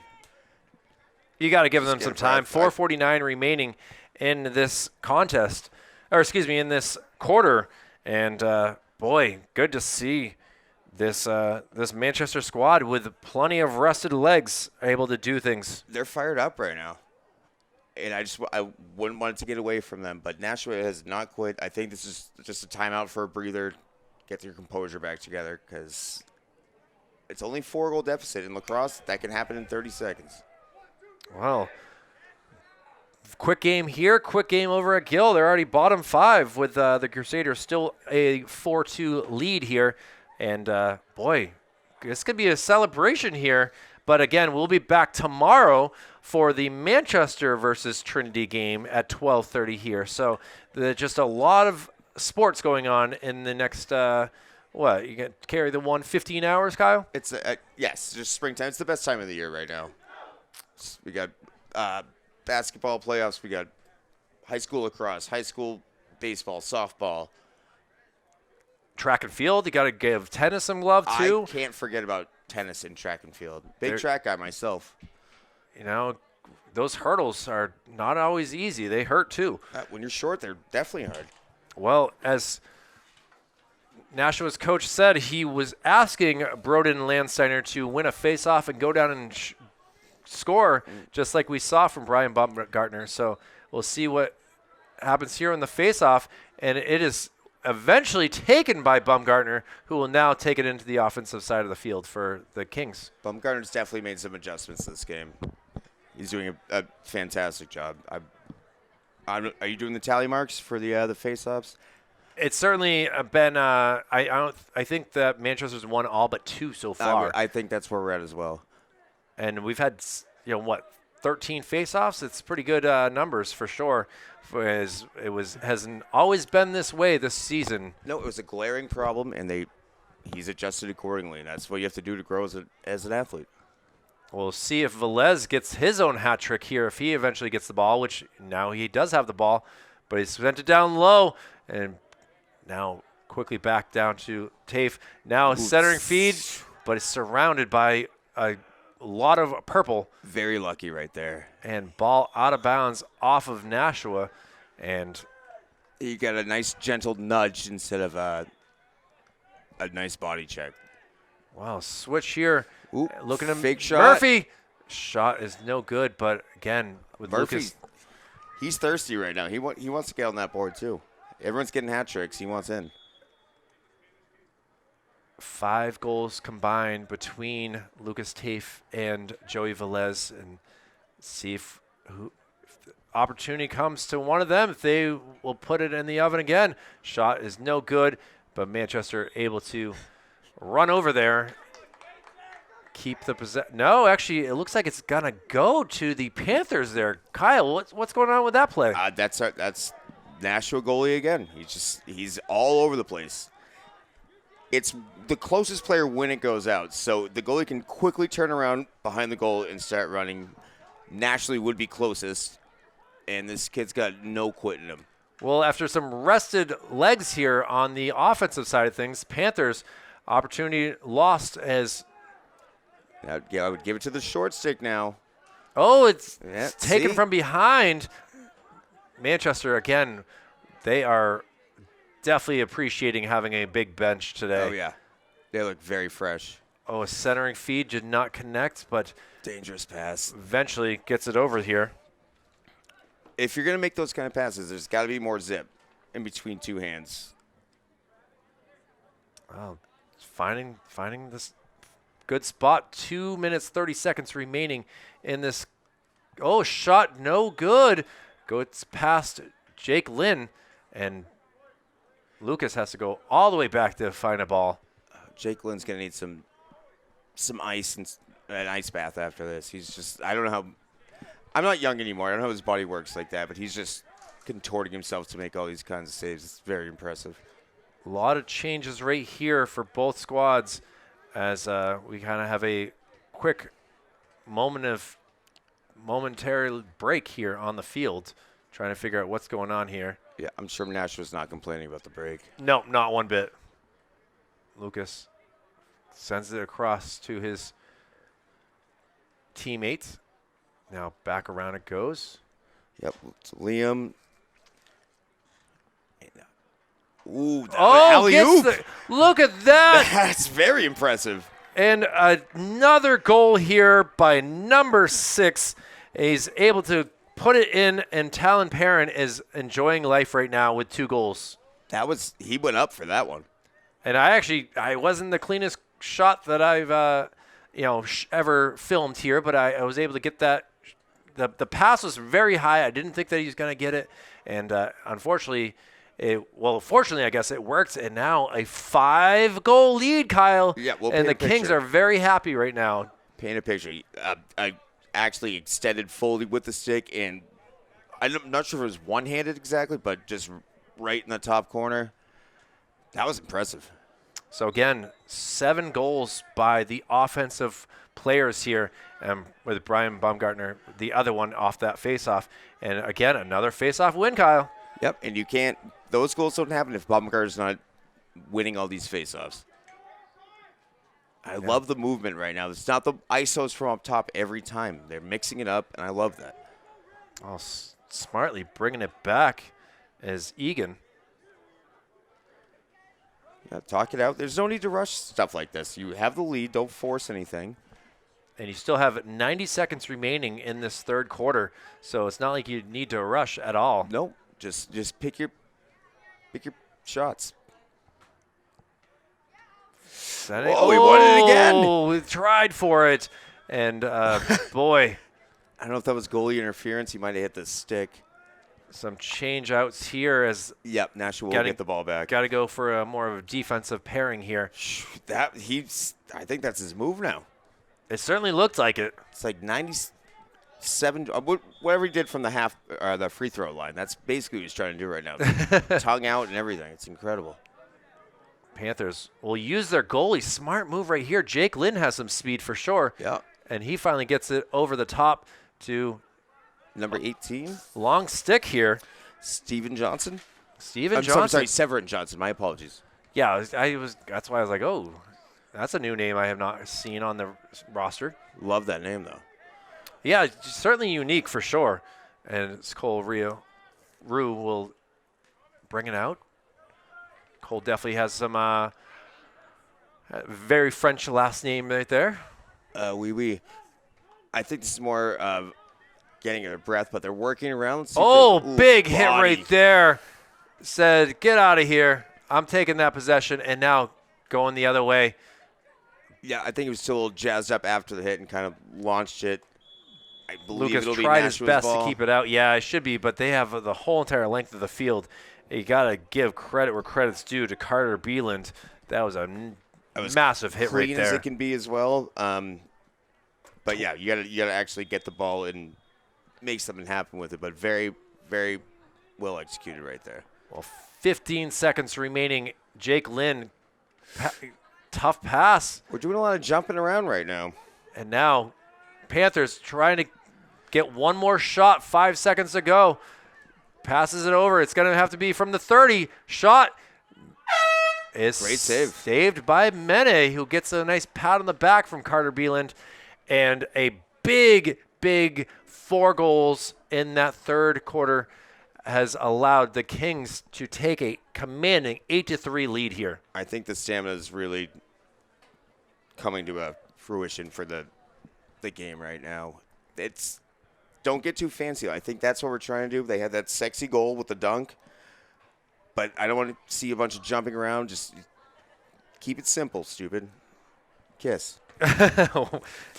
You got to give them some time. 4:49 remaining in this contest, in this quarter, and boy, good to see this Manchester squad with plenty of rested legs able to do things. They're fired up right now, and I wouldn't want it to get away from them. But Nashua has not quit. I think this is just a timeout for a breather. Get your composure back together because it's only 4-goal deficit in lacrosse. That can happen in 30 seconds. Well, quick game here, quick game over at Gill. They're already bottom 5 with the Crusaders still a 4-2 lead here. And, boy, this could be a celebration here. But, again, we'll be back tomorrow for the Manchester versus Trinity game at 12:30 here. So just a lot of sports going on in the next, you can carry the 15 hours, Kyle? It's yes, just springtime. It's the best time of the year right now. We got basketball playoffs. We got high school lacrosse, high school baseball, softball. Track and field, you got to give tennis some love, too. I can't forget about tennis and track and field. Big track guy myself. You know, those hurdles are not always easy. They hurt, too. When you're short, they're definitely hard. Well, as Nashua's coach said, he was asking Broden Landsteiner to win a face-off and go down and score, just like we saw from Brian Baumgartner. So we'll see what happens here in the face-off, and it is eventually taken by Baumgartner, who will now take it into the offensive side of the field for the Kings. Baumgartner's definitely made some adjustments this game. He's doing a fantastic job. Are you doing the tally marks for the face-offs? It's certainly been. I think that Manchester's won all but 2 so far. I think that's where we're at as well. And we've had 13 face-offs. It's pretty good numbers for sure. Hasn't always been this way this season. No, it was a glaring problem, and he's adjusted accordingly. And that's what you have to do to grow as an athlete. We'll see if Velez gets his own hat trick here if he eventually gets the ball, which now he does have the ball, but he's sent it down low, and now quickly back down to Tafe. Now centering feed, but it's surrounded by a lot of purple. Very lucky right there. And ball out of bounds off of Nashua, and you got a nice gentle nudge instead of a nice body check. Wow, switch here. Ooh, looking at fake shot. Murphy. Shot is no good, but again, with Murphy, Lucas. He's thirsty right now. He wants to get on that board too. Everyone's getting hat tricks. He wants in. 5 goals combined between Lucas Tafe and Joey Velez, and see if the opportunity comes to one of them, if they will put it in the oven again. Shot is no good, but Manchester able to run over there, keep the possession. No, actually, it looks like it's gonna go to the Panthers there. Kyle, what's going on with that play? That's Nashua goalie again. He's all over the place. It's the closest player when it goes out, so the goalie can quickly turn around behind the goal and start running. naturally would be closest, and this kid's got no quit in him. Well, after some rested legs here on the offensive side of things, Panthers opportunity lost as. Yeah, I would give it to the short stick now. Oh, it's Yeah, taken see? from behind. Manchester, again, they are definitely appreciating having a big bench today. Oh, yeah. They look very fresh. Oh, a centering feed did not connect, but Dangerous pass. eventually gets it over here. If you're going to make those kind of passes, there's got to be more zip in between two hands. Oh, finding this good spot. 2 minutes, 30 seconds remaining in this. Oh, shot no good. Goes past Jake Lynn, and Lucas has to go all the way back to find a ball. Jake Lynn's going to need some ice and an ice bath after this. He's just, I don't know how, I'm not young anymore. I don't know how his body works like that, but he's just contorting himself to make all these kinds of saves. It's very impressive. A lot of changes right here for both squads as we kind of have a quick momentary break here on the field, trying to figure out what's going on here. Yeah, I'm sure Nashua's not complaining about the break. No, not one bit. Lucas sends it across to his teammates. Now back around it goes. Yep, it's Liam. Ooh, alley-oop. Look at that. That's very impressive. And another goal here by number 6. He's able to put it in, and Talon Perrin is enjoying life right now with 2 goals. He went up for that one. And I wasn't the cleanest shot that I've ever filmed here, but I was able to get that. The pass was very high. I didn't think that he was going to get it, and unfortunately, fortunately, I guess it worked. And now a 5-goal lead, Kyle. Yeah, we'll and the paint a Kings picture. are very happy right now. Paint a picture. I actually extended fully with the stick, and I'm not sure if it was one-handed exactly, but just right in the top corner. That was impressive. So again, 7 goals by the offensive players here, with Brian Baumgartner, the other one off that faceoff. And again, another faceoff win, Kyle. Yep, and you can't – those goals don't happen if Baumgartner's not winning all these faceoffs. I love the movement right now. It's not the ISOs from up top every time. They're mixing it up, and I love that. Oh, smartly bringing it back is Egan. Yeah, talk it out. There's no need to rush stuff like this. You have the lead. Don't force anything. And you still have 90 seconds remaining in this third quarter, so it's not like you need to rush at all. No, just pick your shots. Oh, we won it again. Oh, we tried for it, and boy, I don't know if that was goalie interference. He might have hit the stick. some change outs here as Yep, Nashua will get the ball back. got to go for a more of a defensive pairing here. I think that's his move now. It certainly looked like it. It's like 97, whatever he did from the free throw line. That's basically what he's trying to do right now. Tongue out and everything. It's incredible. Panthers will use their goalie. Smart move right here. Jake Lynn has some speed for sure. Yeah. And he finally gets it over the top to Number 18, long stick here. Steven Johnson. Steven Johnson. Sorry, Severin Johnson. My apologies. Yeah, that's why I was like, oh, that's a new name I have not seen on the roster. Love that name, though. Yeah, certainly unique for sure. And Cole Rue will bring it out. Cole definitely has some very French last name right there. Oui. I think this is more of getting a breath, but they're working around. Big hit right there. Said, get out of here. I'm taking that possession, and now going the other way. Yeah, I think he was still a little jazzed up after the hit and kind of launched it. I believe Lucas it'll be tried his Nashua's best ball. to keep it out. Yeah, it should be, but they have the whole entire length of the field. You got to give credit where credit's due to Carter Beeland. That was a massive hit right Clean there. as it can be as well. But yeah, you gotta actually get the ball and make something happen with it. But very, very well executed right there. Well, 15 seconds remaining. Jake Lynn, tough pass. We're doing a lot of jumping around right now. And now Panthers trying to get one more shot. 5 seconds to go. Passes it over. It's going to have to be from the 30. Shot is Great save. Saved by Mene, who gets a nice pat on the back from Carter Beeland. And a big 4 goals in that third quarter has allowed the Kings to take a commanding 8-3 lead here. I think the stamina is really coming to a fruition for the game right now. Don't get too fancy. I think that's what we're trying to do. They had that sexy goal with the dunk, but I don't want to see a bunch of jumping around. Just keep it simple, stupid. Kiss.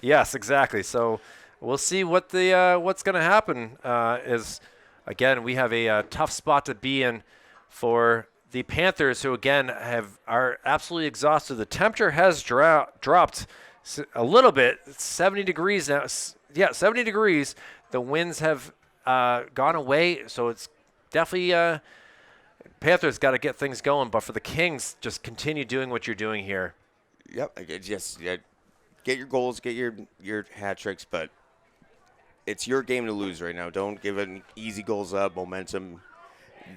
Yes, exactly. So we'll see what the what's going to happen. Is again, we have a tough spot to be in for the Panthers, who again are absolutely exhausted. The temperature has dropped a little bit. It's 70 degrees now. Yeah, 70 degrees. The winds have gone away, so it's definitely Panthers got to get things going. But for the Kings, just continue doing what you're doing here. Yep. Get your goals, get your hat tricks, but it's your game to lose right now. Don't give it easy goals up, momentum.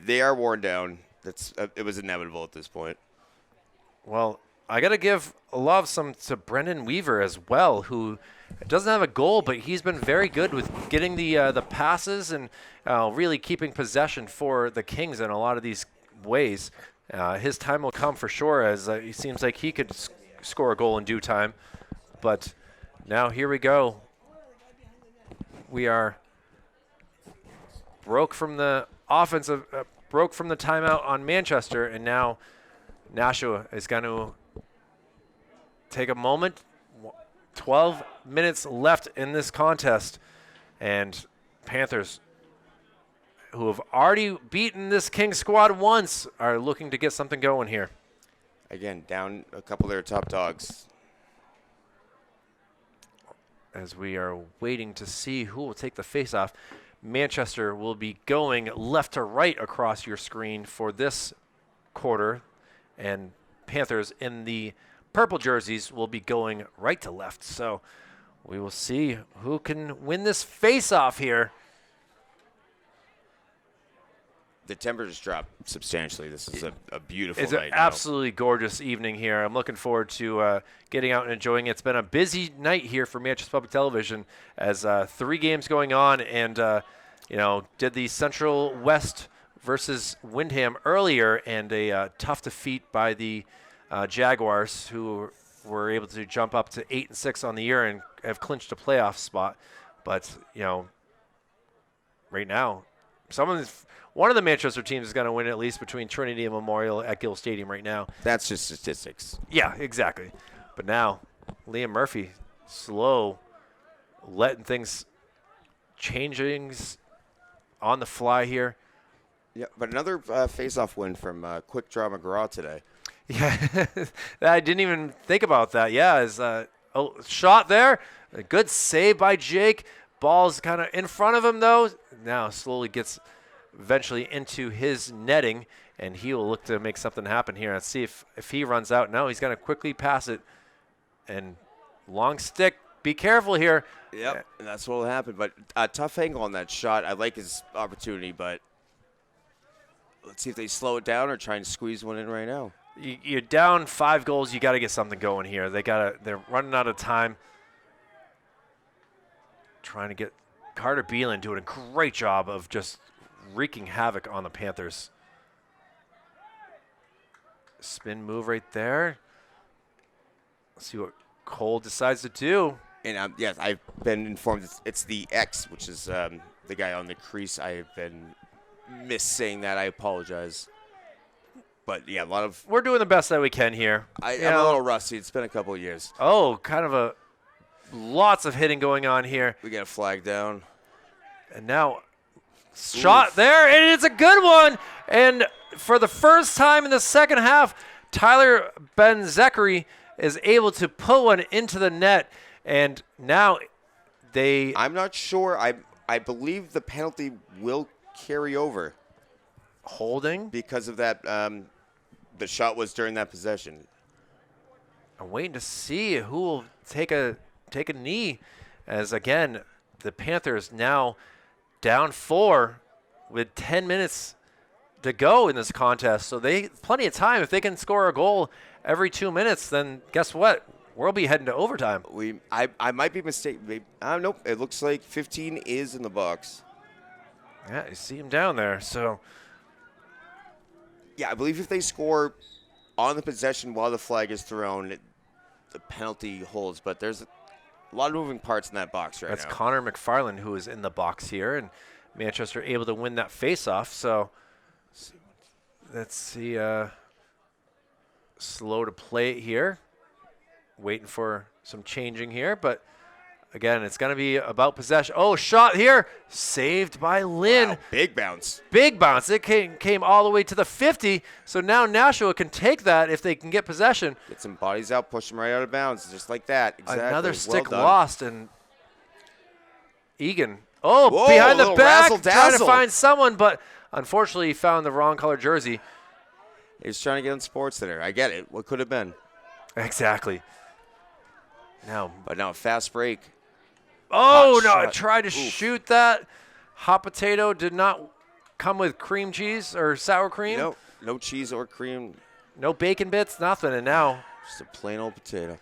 They are worn down. It was inevitable at this point. Well, I got to give a love to Brendan Weaver as well, who doesn't have a goal, but he's been very good with getting the passes and really keeping possession for the Kings in a lot of these ways. His time will come for sure, as he seems like he could score a goal in due time. But now here we go. We are broke from the offensive, broke from the timeout on Manchester, and now Nashua is going to take a moment. 12 minutes left in this contest, and Panthers, who have already beaten this Kings squad once, are looking to get something going here. Again, down a couple of their top dogs. As we are waiting to see who will take the face-off, Manchester will be going left to right across your screen for this quarter, and Panthers in the purple jerseys will be going right to left. So we will see who can win this face-off here. The temperatures dropped substantially. This is a beautiful It's night an absolutely gorgeous evening here. I'm looking forward to getting out and enjoying it. It's been a busy night here for Manchester Public Television, as 3 games going on, and did the Central West versus Windham earlier, and a tough defeat by the Jaguars, who were able to jump up to 8-6 on the year and have clinched a playoff spot. But right now, one of the Manchester teams is going to win at least between Trinity and Memorial at Gill Stadium right now. That's just statistics. Yeah, exactly. But now, Liam Murphy, slow, letting things changings on the fly here. Yeah, but another face-off win from Quick Draw McGraw today. Yeah, I didn't even think about that. Yeah, is a shot there. A good save by Jake. Ball's kind of in front of him, though. Now slowly gets eventually into his netting, and he will look to make something happen here. Let's see if he runs out. No, he's going to quickly pass it. And long stick. Be careful here. Yep, and that's what will happen. But a tough angle on that shot. I like his opportunity, but let's see if they slow it down or try and squeeze one in right now. You're down 5 goals. You got to get something going here. They're running out of time. Trying to get Carter Beeland doing a great job of just wreaking havoc on the Panthers. Spin move right there. Let's see what Cole decides to do. And yes, I've been informed it's the X, which is the guy on the crease. I have been saying that. I apologize. But yeah, we're doing the best that we can here. I'm a little rusty. It's been a couple of years. Oh, kind of lots of hitting going on here. We got a flag down. And now shot there, and it's a good one. And for the first time in the second half, Tyler Ben-Zachary is able to put one into the net. And now I'm not sure. I believe the penalty will carry over. Holding? Because of that, the shot was during that possession. I'm waiting to see who will take a knee, as again, the Panthers now down 4 with 10 minutes to go in this contest. So they plenty of time. If they can score a goal every 2 minutes, then guess what? We'll be heading to overtime. I might be mistaken. Nope. It looks like 15 is in the box. Yeah, you see him down there. So yeah, I believe if they score on the possession while the flag is thrown, the penalty holds. But there's a lot of moving parts in that box right now. that's Connor McFarland who is in the box here, and Manchester able to win that faceoff. So let's see. Slow to play it here. Waiting for some changing here, but again, it's going to be about possession. Oh, shot here. Saved by Lynn. Wow, big bounce. Big bounce. It came all the way to the 50. So now Nashua can take that if they can get possession. Get some bodies out, push them right out of bounds, just like that. Exactly. Another stick well lost, and Egan. Oh, Whoa, behind the little back, trying to razzle-dazzle. find someone, but unfortunately he found the wrong color jersey. He was trying to get on Sports Center. I get it. What could have been? Exactly. Now, But now a fast break. oh, Hot no, I shot. tried to shoot that. Hot potato did not come with cream cheese or sour cream. No cheese or cream. No bacon bits, nothing. And now Just a plain old potato.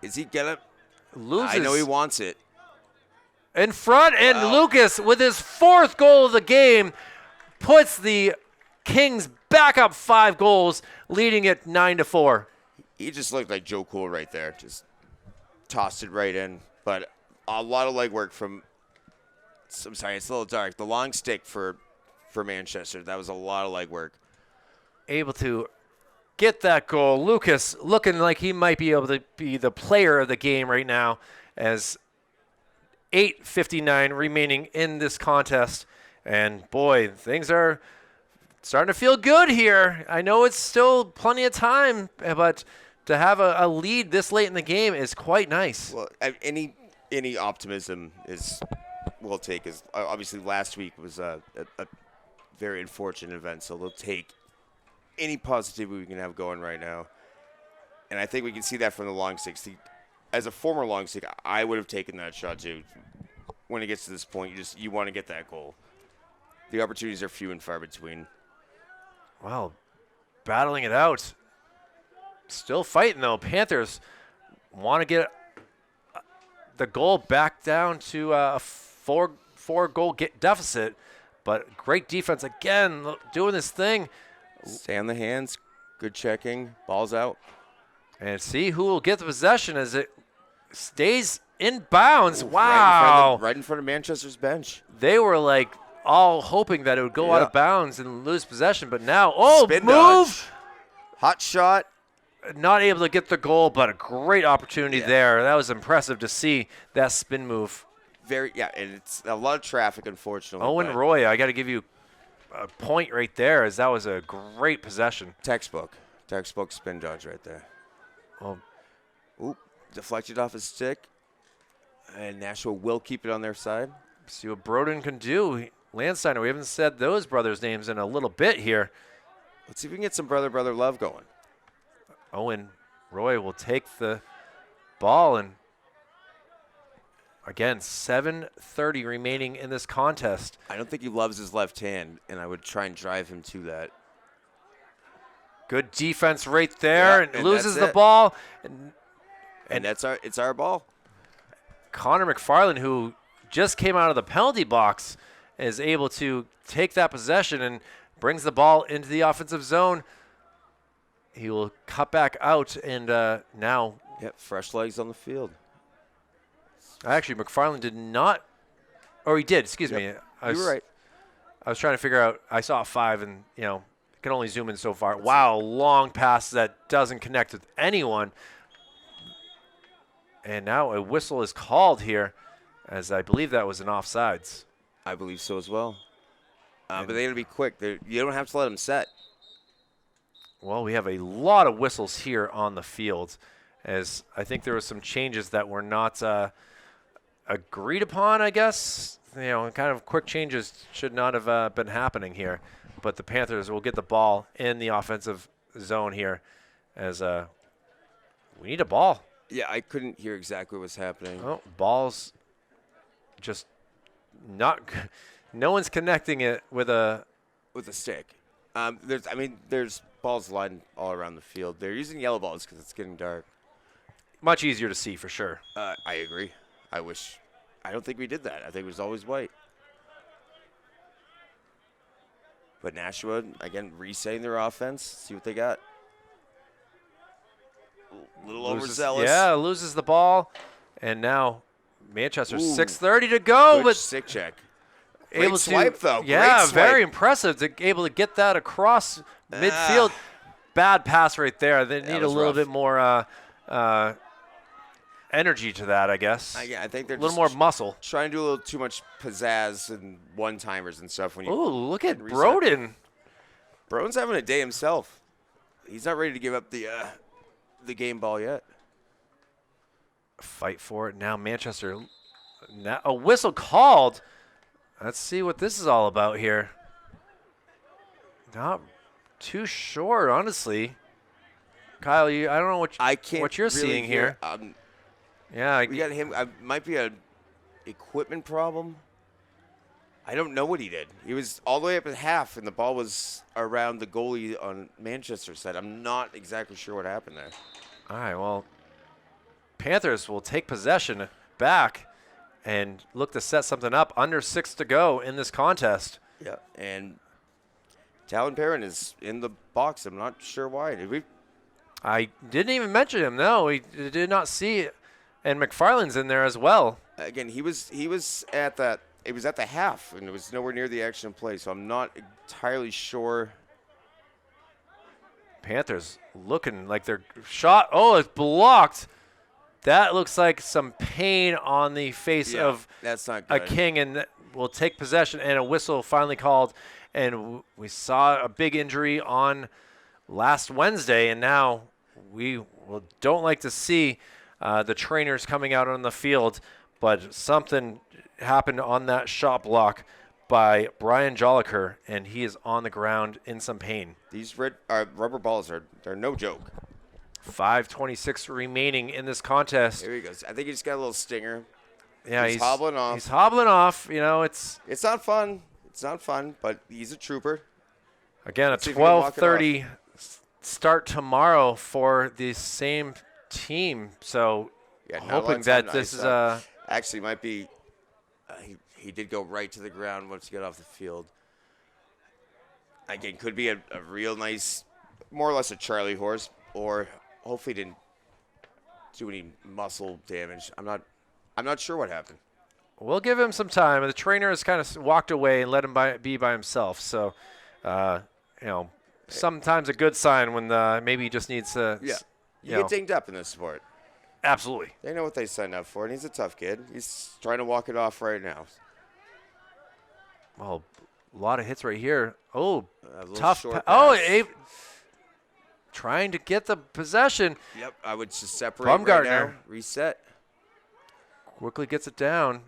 Is he gonna? loses I know he wants it. in front. And Wow. Lucas, with his 4th goal of the game, puts the Kings back up 5 goals, leading it 9-4. He just looked like Joe Cool right there. Just tossed it right in. But a lot of legwork from. I'm sorry, it's a little dark. The long stick for Manchester. That was a lot of legwork. Able to get that goal. Lucas looking like he might be able to be the player of the game right now, as 8:59 remaining in this contest. And boy, things are starting to feel good here. I know it's still plenty of time, but to have a lead this late in the game is quite nice. Well, any optimism is we'll take. Is obviously last week was a very unfortunate event, so they'll take any positivity we can have going right now. And I think we can see that from the long stick. As a former long stick, I would have taken that shot too. When it gets to this point, you want to get that goal. The opportunities are few and far between. Well, battling it out. Still fighting, though. Panthers want to get the goal back down to a four-goal deficit. But great defense again, doing this thing. Stay on the hands. Good checking. Ball's out. And see who will get the possession as it stays in bounds. Ooh, Wow. Right in front of Manchester's bench. They were like all hoping that it would go out of bounds and lose possession. But now, Spin move. dodge. Hot shot. Not able to get the goal, but a great opportunity there. That was impressive to see that spin move. And it's a lot of traffic, unfortunately. Owen but Roy, I got to give you a point right there, as that was a great possession. Textbook spin dodge right there. Well, Oop, deflected off his stick. And Nashua will keep it on their side. see what Broden can do. Landsteiner, we haven't said those brothers' names in a little bit here. Let's see if we can get some brother love going. Owen Roy will take the ball, and again, 7:30 remaining in this contest. I don't think he loves his left hand, and I would try and drive him to that. Good defense right there, Yeah, and and loses that's the it. ball. And it's our ball. Connor McFarland, who just came out of the penalty box, is able to take that possession and brings the ball into the offensive zone. He will cut back out, and now Yep, fresh legs on the field. actually McFarland did not, or he did. Excuse me. You were right. I was trying to figure out. I saw a 5, and can only zoom in so far. Wow, long pass that doesn't connect with anyone. And now a whistle is called here, as I believe that was an offsides. I believe so as well. But they got to be quick. You don't have to let them set. Well, we have a lot of whistles here on the field, as I think there were some changes that were not agreed upon, I guess. Kind of quick changes should not have been happening here. But the Panthers will get the ball in the offensive zone here, as we need a ball. Yeah, I couldn't hear exactly what was happening. Oh, ball's just not. No one's connecting it with a stick. There's balls lined all around the field. They're using yellow balls because it's getting dark. much easier to see for sure. I agree. I don't think we did that. I think it was always white. But Nashua, again, resetting their offense. See what they got. A little overzealous. Yeah, loses the ball. And now Manchester, 6:30 to go. Good But stick check. Able Great swipe, though. Yeah, Great swipe. very impressive able to get that across midfield. Bad pass right there. They need a little bit more energy to that, I guess. Yeah, I think they're a little more muscle. Trying to do a little too much pizzazz and one-timers and stuff. Ooh, look at Broden. Broden's having a day himself. He's not ready to give up the game ball yet. Fight for it now, Manchester. Now, a whistle called. Let's see what this is all about here. Not too sure, honestly. Kyle, I don't know what you're seeing here. Yeah, we got him. Might be a equipment problem. I don't know what he did. He was all the way up at half, and the ball was around the goalie on Manchester's side. I'm not exactly sure what happened there. All right, well, Panthers will take possession back and look to set something up. Under 6 to go in this contest. Yeah, and Talon Perrin is in the box. I'm not sure why. Did we? I didn't even mention him. No, we did not see it. And McFarland's in there as well. Again, he was at that. It was at the half, and it was nowhere near the action play. So I'm not entirely sure. Panthers looking like they're shot. Oh, it's blocked. That looks like some pain on the face of that's not good. A King, and will take possession. And a whistle finally called. And we saw a big injury on last Wednesday, and now we don't like to see the trainers coming out on the field, but something happened on that shot block by Brian Jolliker, and he is on the ground in some pain. These rubber balls they're no joke. 5:26 remaining in this contest. Here he goes. I think he just got a little stinger. Yeah, he's hobbling off. He's hobbling off. You know, it's not fun. It's not fun, but he's a trooper. Again, a 12:30 start tomorrow for the same team. So hoping that this is actually might be. He did go right to the ground once he got off the field. Again, could be a real nice, more or less a Charlie horse, or hopefully didn't do any muscle damage. I'm not sure what happened. We'll give him some time. The trainer has kind of walked away and let him be by himself. So, sometimes a good sign when maybe he just needs to. Yeah, you get dinged up in this sport. Absolutely. They know what they signed up for, and he's a tough kid. He's trying to walk it off right now. Well, a lot of hits right here. Oh, tough. Trying to get the possession. Yep, I would just separate right now. Reset. Quickly gets it down.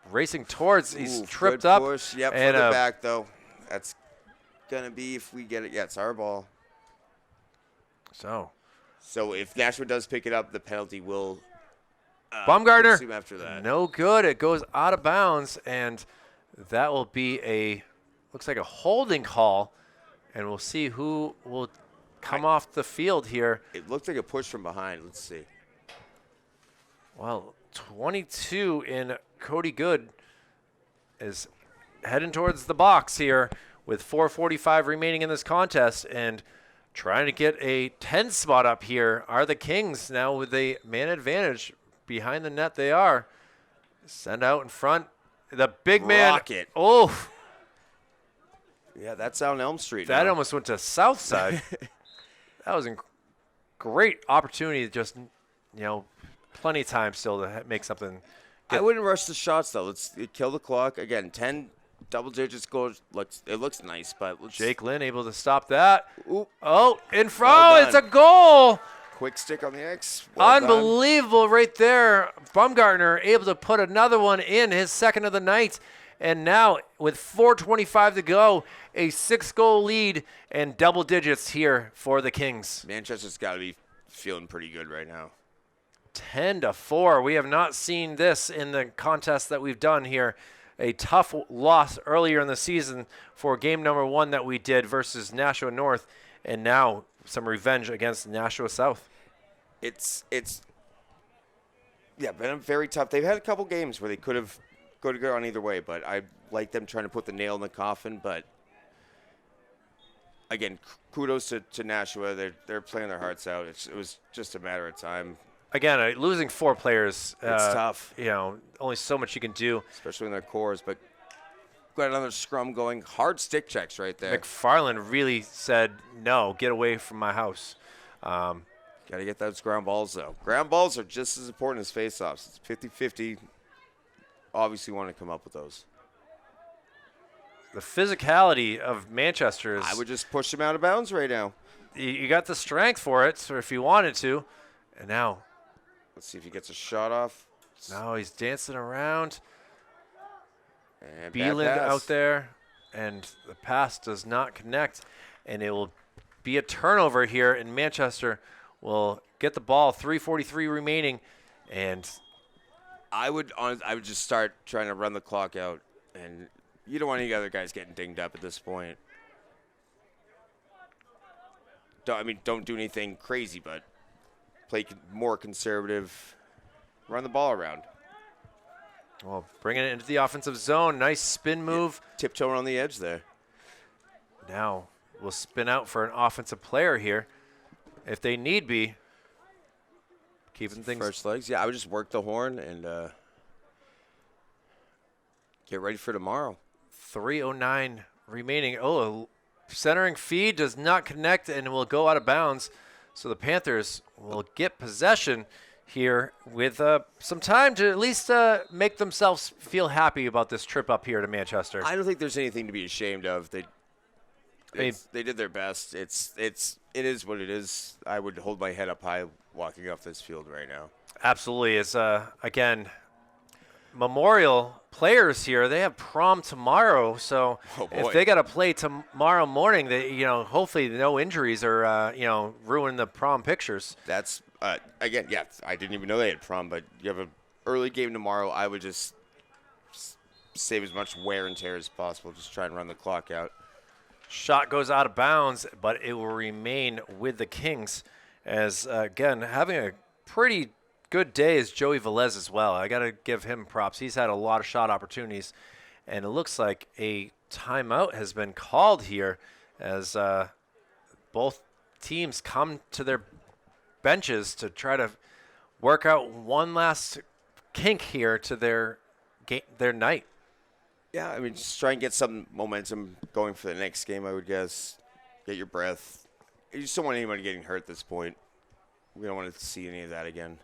Racing towards. He's tripped good up. Push. Yep, and further back, though. That's going to be if we get it. Yeah, it's our ball. So if Nashua does pick it up, the penalty will Baumgartner, consume after that. No good. It goes out of bounds, and that will be looks like a holding call, and we'll see who will come off the field here. It looked like a push from behind. Let's see. Well, 22 in Cody Good is heading towards the box here with 4:45 remaining in this contest, and trying to get a 10 spot up here are the Kings now with a man advantage behind the net. They are send out in front. The big man. Rocket. Oh. Yeah, that's out on Elm Street. That almost went to South Side. That was a great opportunity. Just, plenty of time still to make something. I wouldn't rush the shots, though. Let's kill the clock. Again, 10 double digits goals. It looks nice, but Jake Lynn able to stop that. Ooh. Oh, in front. It's a goal. Quick stick on the X. Unbelievable right there. Baumgartner able to put another one in, his second of the night. And now with 4:25 to go, a 6-goal lead and double digits here for the Kings. Manchester's got to be feeling pretty good right now. 10-4. We have not seen this in the contest that we've done here. A tough loss earlier in the season for game number 1 that we did versus Nashua North, and now some revenge against Nashua South. It's been very tough. They've had a couple games where they could have go on either way, but I like them trying to put the nail in the coffin. But again, kudos to Nashua. They're playing their hearts out. It was just a matter of time. Again, losing 4 players. It's tough. Only so much you can do. Especially in their cores. But got another scrum going. Hard stick checks right there. McFarland really said, no, get away from my house. Got to get those ground balls, though. Ground balls are just as important as face-offs. It's 50-50. Obviously want to come up with those. The physicality of Manchester is... I would just push them out of bounds right now. You got the strength for it, or if you wanted to. And now... Let's see if he gets a shot off. No, he's dancing around. And Beeland out there, and the pass does not connect, and it will be a turnover here, and Manchester will get the ball. 3:43 remaining, and I would just start trying to run the clock out, and you don't want any other guys getting dinged up at this point. Don't do anything crazy, but play more conservative. Run the ball around. Well, bringing it into the offensive zone. Nice spin move. Yeah, tiptoeing on the edge there. Now we'll spin out for an offensive player here if they need be. Keeping things. First legs. Yeah, I would just work the horn and get ready for tomorrow. 3:09 remaining. Oh, a centering feed does not connect and will go out of bounds. So the Panthers will get possession here with some time to at least make themselves feel happy about this trip up here to Manchester. I don't think there's anything to be ashamed of. They did their best. It is what it is. I would hold my head up high walking off this field right now. Absolutely. It's again, Memorial players here. They have prom tomorrow, so if they got to play tomorrow morning, they hopefully no injuries or ruin the prom pictures. That's again, yeah. I didn't even know they had prom, but you have an early game tomorrow. I would just save as much wear and tear as possible. Just try and run the clock out. Shot goes out of bounds, but it will remain with the Kings. As again, having a pretty good day is Joey Velez as well. I got to give him props. He's had a lot of shot opportunities, and it looks like a timeout has been called here as both teams come to their benches to try to work out one last kink here to their night. Yeah, just try and get some momentum going for the next game, I would guess. Get your breath. You just don't want anyone getting hurt at this point. We don't want to see any of that again.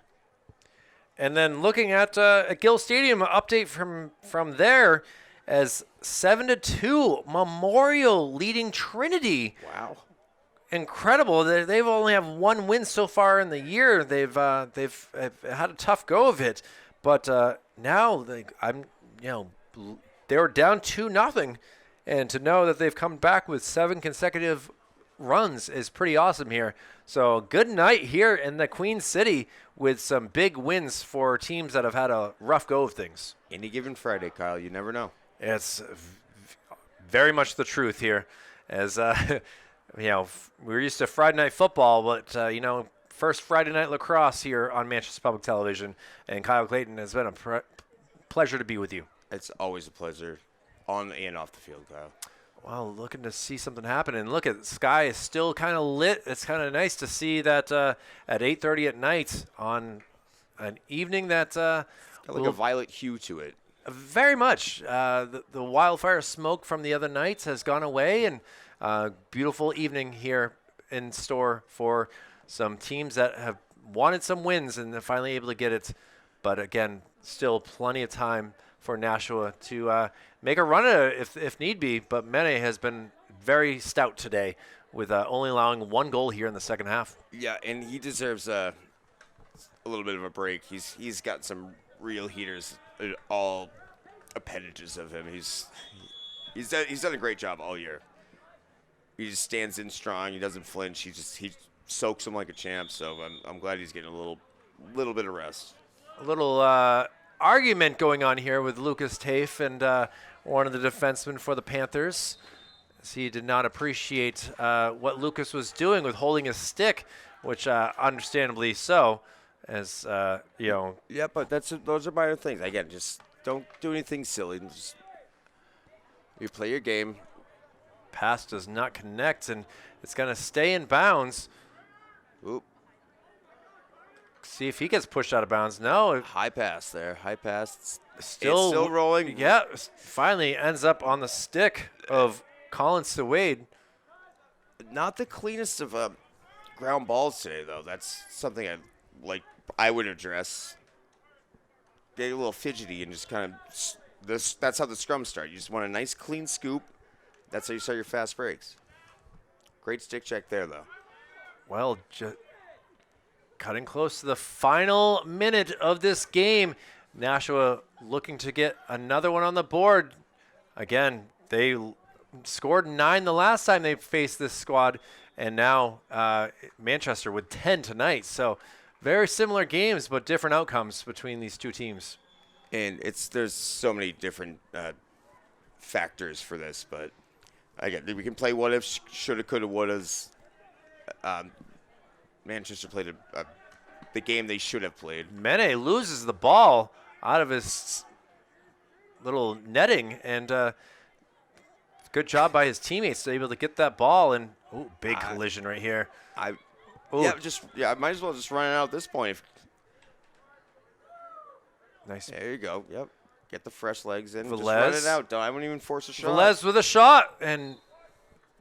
And then looking at Gill Stadium, update from there as 7-2, Memorial leading Trinity. Wow. Incredible. They've only have one win so far in the year. They've had a tough go of it, but now they were down 2-0, and to know that they've come back with 7 consecutive runs is pretty awesome here. So good night here in the Queen City with some big wins for teams that have had a rough go of things. Any given Friday, Kyle, you never know. It's very much the truth here, as we're used to Friday night football, but first Friday night lacrosse here on Manchester Public Television, and Kyle Clayton, has been a pleasure to be with you. It's always a pleasure, on and off the field, Kyle. Well, looking to see something happen, and look, the sky is still kind of lit. It's kind of nice to see that at 8:30 at night on an evening that got like a violet hue to it. Very much. The wildfire smoke from the other nights has gone away, and beautiful evening here in store for some teams that have wanted some wins and they're finally able to get it. But again, still plenty of time for Nashua to make a run at it if need be. But Mene has been very stout today with only allowing 1 goal here in the second half. Yeah, and he deserves a little bit of a break. He's got some real heaters, all appendages of him. He's done a great job all year. He just stands in strong. He doesn't flinch. He soaks them like a champ. So I'm glad he's getting a little little bit of rest. A little argument going on here with Lucas Tafe and one of the defensemen for the Panthers. As he did not appreciate what Lucas was doing with holding his stick, which understandably so, as you know. Yeah, but those are minor things. Again, just don't do anything silly. Just you play your game. Pass does not connect, and it's going to stay in bounds. Oop. See if he gets pushed out of bounds. No. High pass there. High pass. It's Still still rolling. Yeah, finally ends up on the stick of Colin Sawade. Not the cleanest of ground balls today, though. That's something I would address. Get a little fidgety and just kind of that's how the scrums start. You just want a nice clean scoop. That's how you start your fast breaks. Great stick check there, though. Well, cutting close to the final minute of this game. Nashua looking to get another one on the board. Again, they scored 9 the last time they faced this squad, and now Manchester with 10 tonight. So very similar games, but different outcomes between these two teams. And there's so many different factors for this, but again, we can play what ifs, shoulda, coulda, wouldas. Manchester played the game they should have played. Mene loses the ball out of his little netting, and good job by his teammates to be able to get that ball. And big collision right here. I might as well just run it out at this point. Nice. There you go. Yep. Get the fresh legs in. Velez. Just run it out. I wouldn't even force a shot. Velez with a shot, and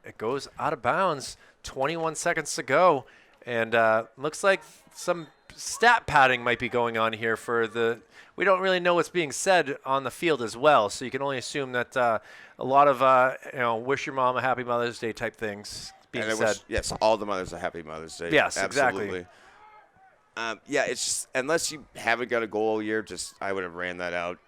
it goes out of bounds. 21 seconds to go, and looks like some stat padding might be going on here for the. We don't really know what's being said on the field as well, so you can only assume that a lot of wish your mom a happy Mother's Day type things being said. Yes, all the mothers a happy Mother's Day. Yes, absolutely. exactly. It's just, unless you haven't got a goal all year, I would have ran that out.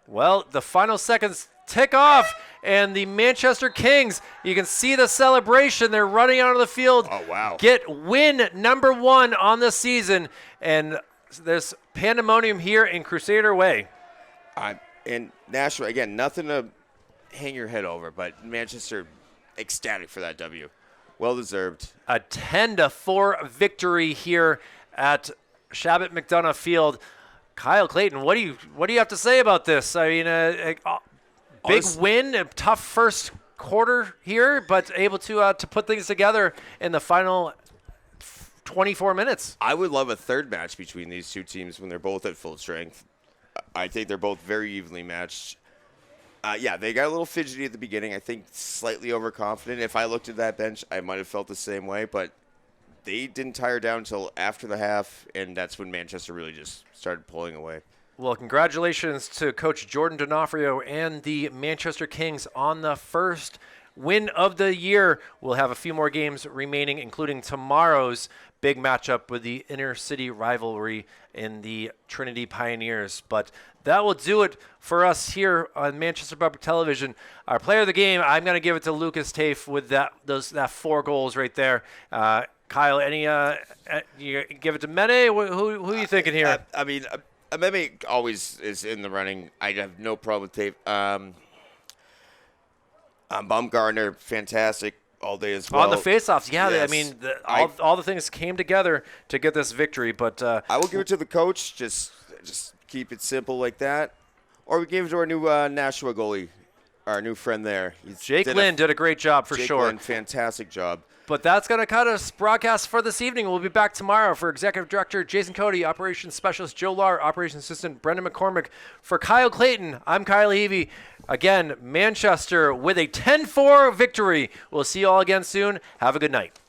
Well, the final seconds tick off, and the Manchester Kings, you can see the celebration. They're running out of the field. Oh, wow. Get win number 1 on the season, and there's pandemonium here in Crusader Way. In Nashua, again, nothing to hang your head over, but Manchester ecstatic for that W. Well deserved. A 10-4 victory here at Shabbat McDonough Field. Kyle Clayton, what do you have to say about this? I mean, big win, a tough first quarter here, but able to put things together in the final 24 minutes. I would love a third match between these two teams when they're both at full strength. I think they're both very evenly matched. They got a little fidgety at the beginning. I think slightly overconfident. If I looked at that bench, I might have felt the same way, but they didn't tire down until after the half, and that's when Manchester really just started pulling away. Well, congratulations to Coach Jordan D'Onofrio and the Manchester Kings on the first win of the year. We'll have a few more games remaining, including tomorrow's big matchup with the inner city rivalry in the Trinity Pioneers. But that will do it for us here on Manchester Public Television. Our player of the game, I'm going to give it to Lucas Tafe with that 4 goals right there. Kyle, you give it to Mene? Who are you thinking here? Mene always is in the running. I have no problem with Tafe. Baumgartner, fantastic all day as well. On the faceoffs, yeah. Yes. I mean, all the things came together to get this victory. But I will give it to the coach. Just keep it simple like that. Or we gave it to our new Nashua goalie, our new friend there. Jake Lynn did a great job for sure. Jake Lynn, fantastic job. But that's going to cut us broadcast for this evening. We'll be back tomorrow for Executive Director Jason Cody, Operations Specialist Joe Lar, Operations Assistant Brendan McCormick. For Kyle Clayton, I'm Kyle Levy. Again, Manchester with a 10-4 victory. We'll see you all again soon. Have a good night.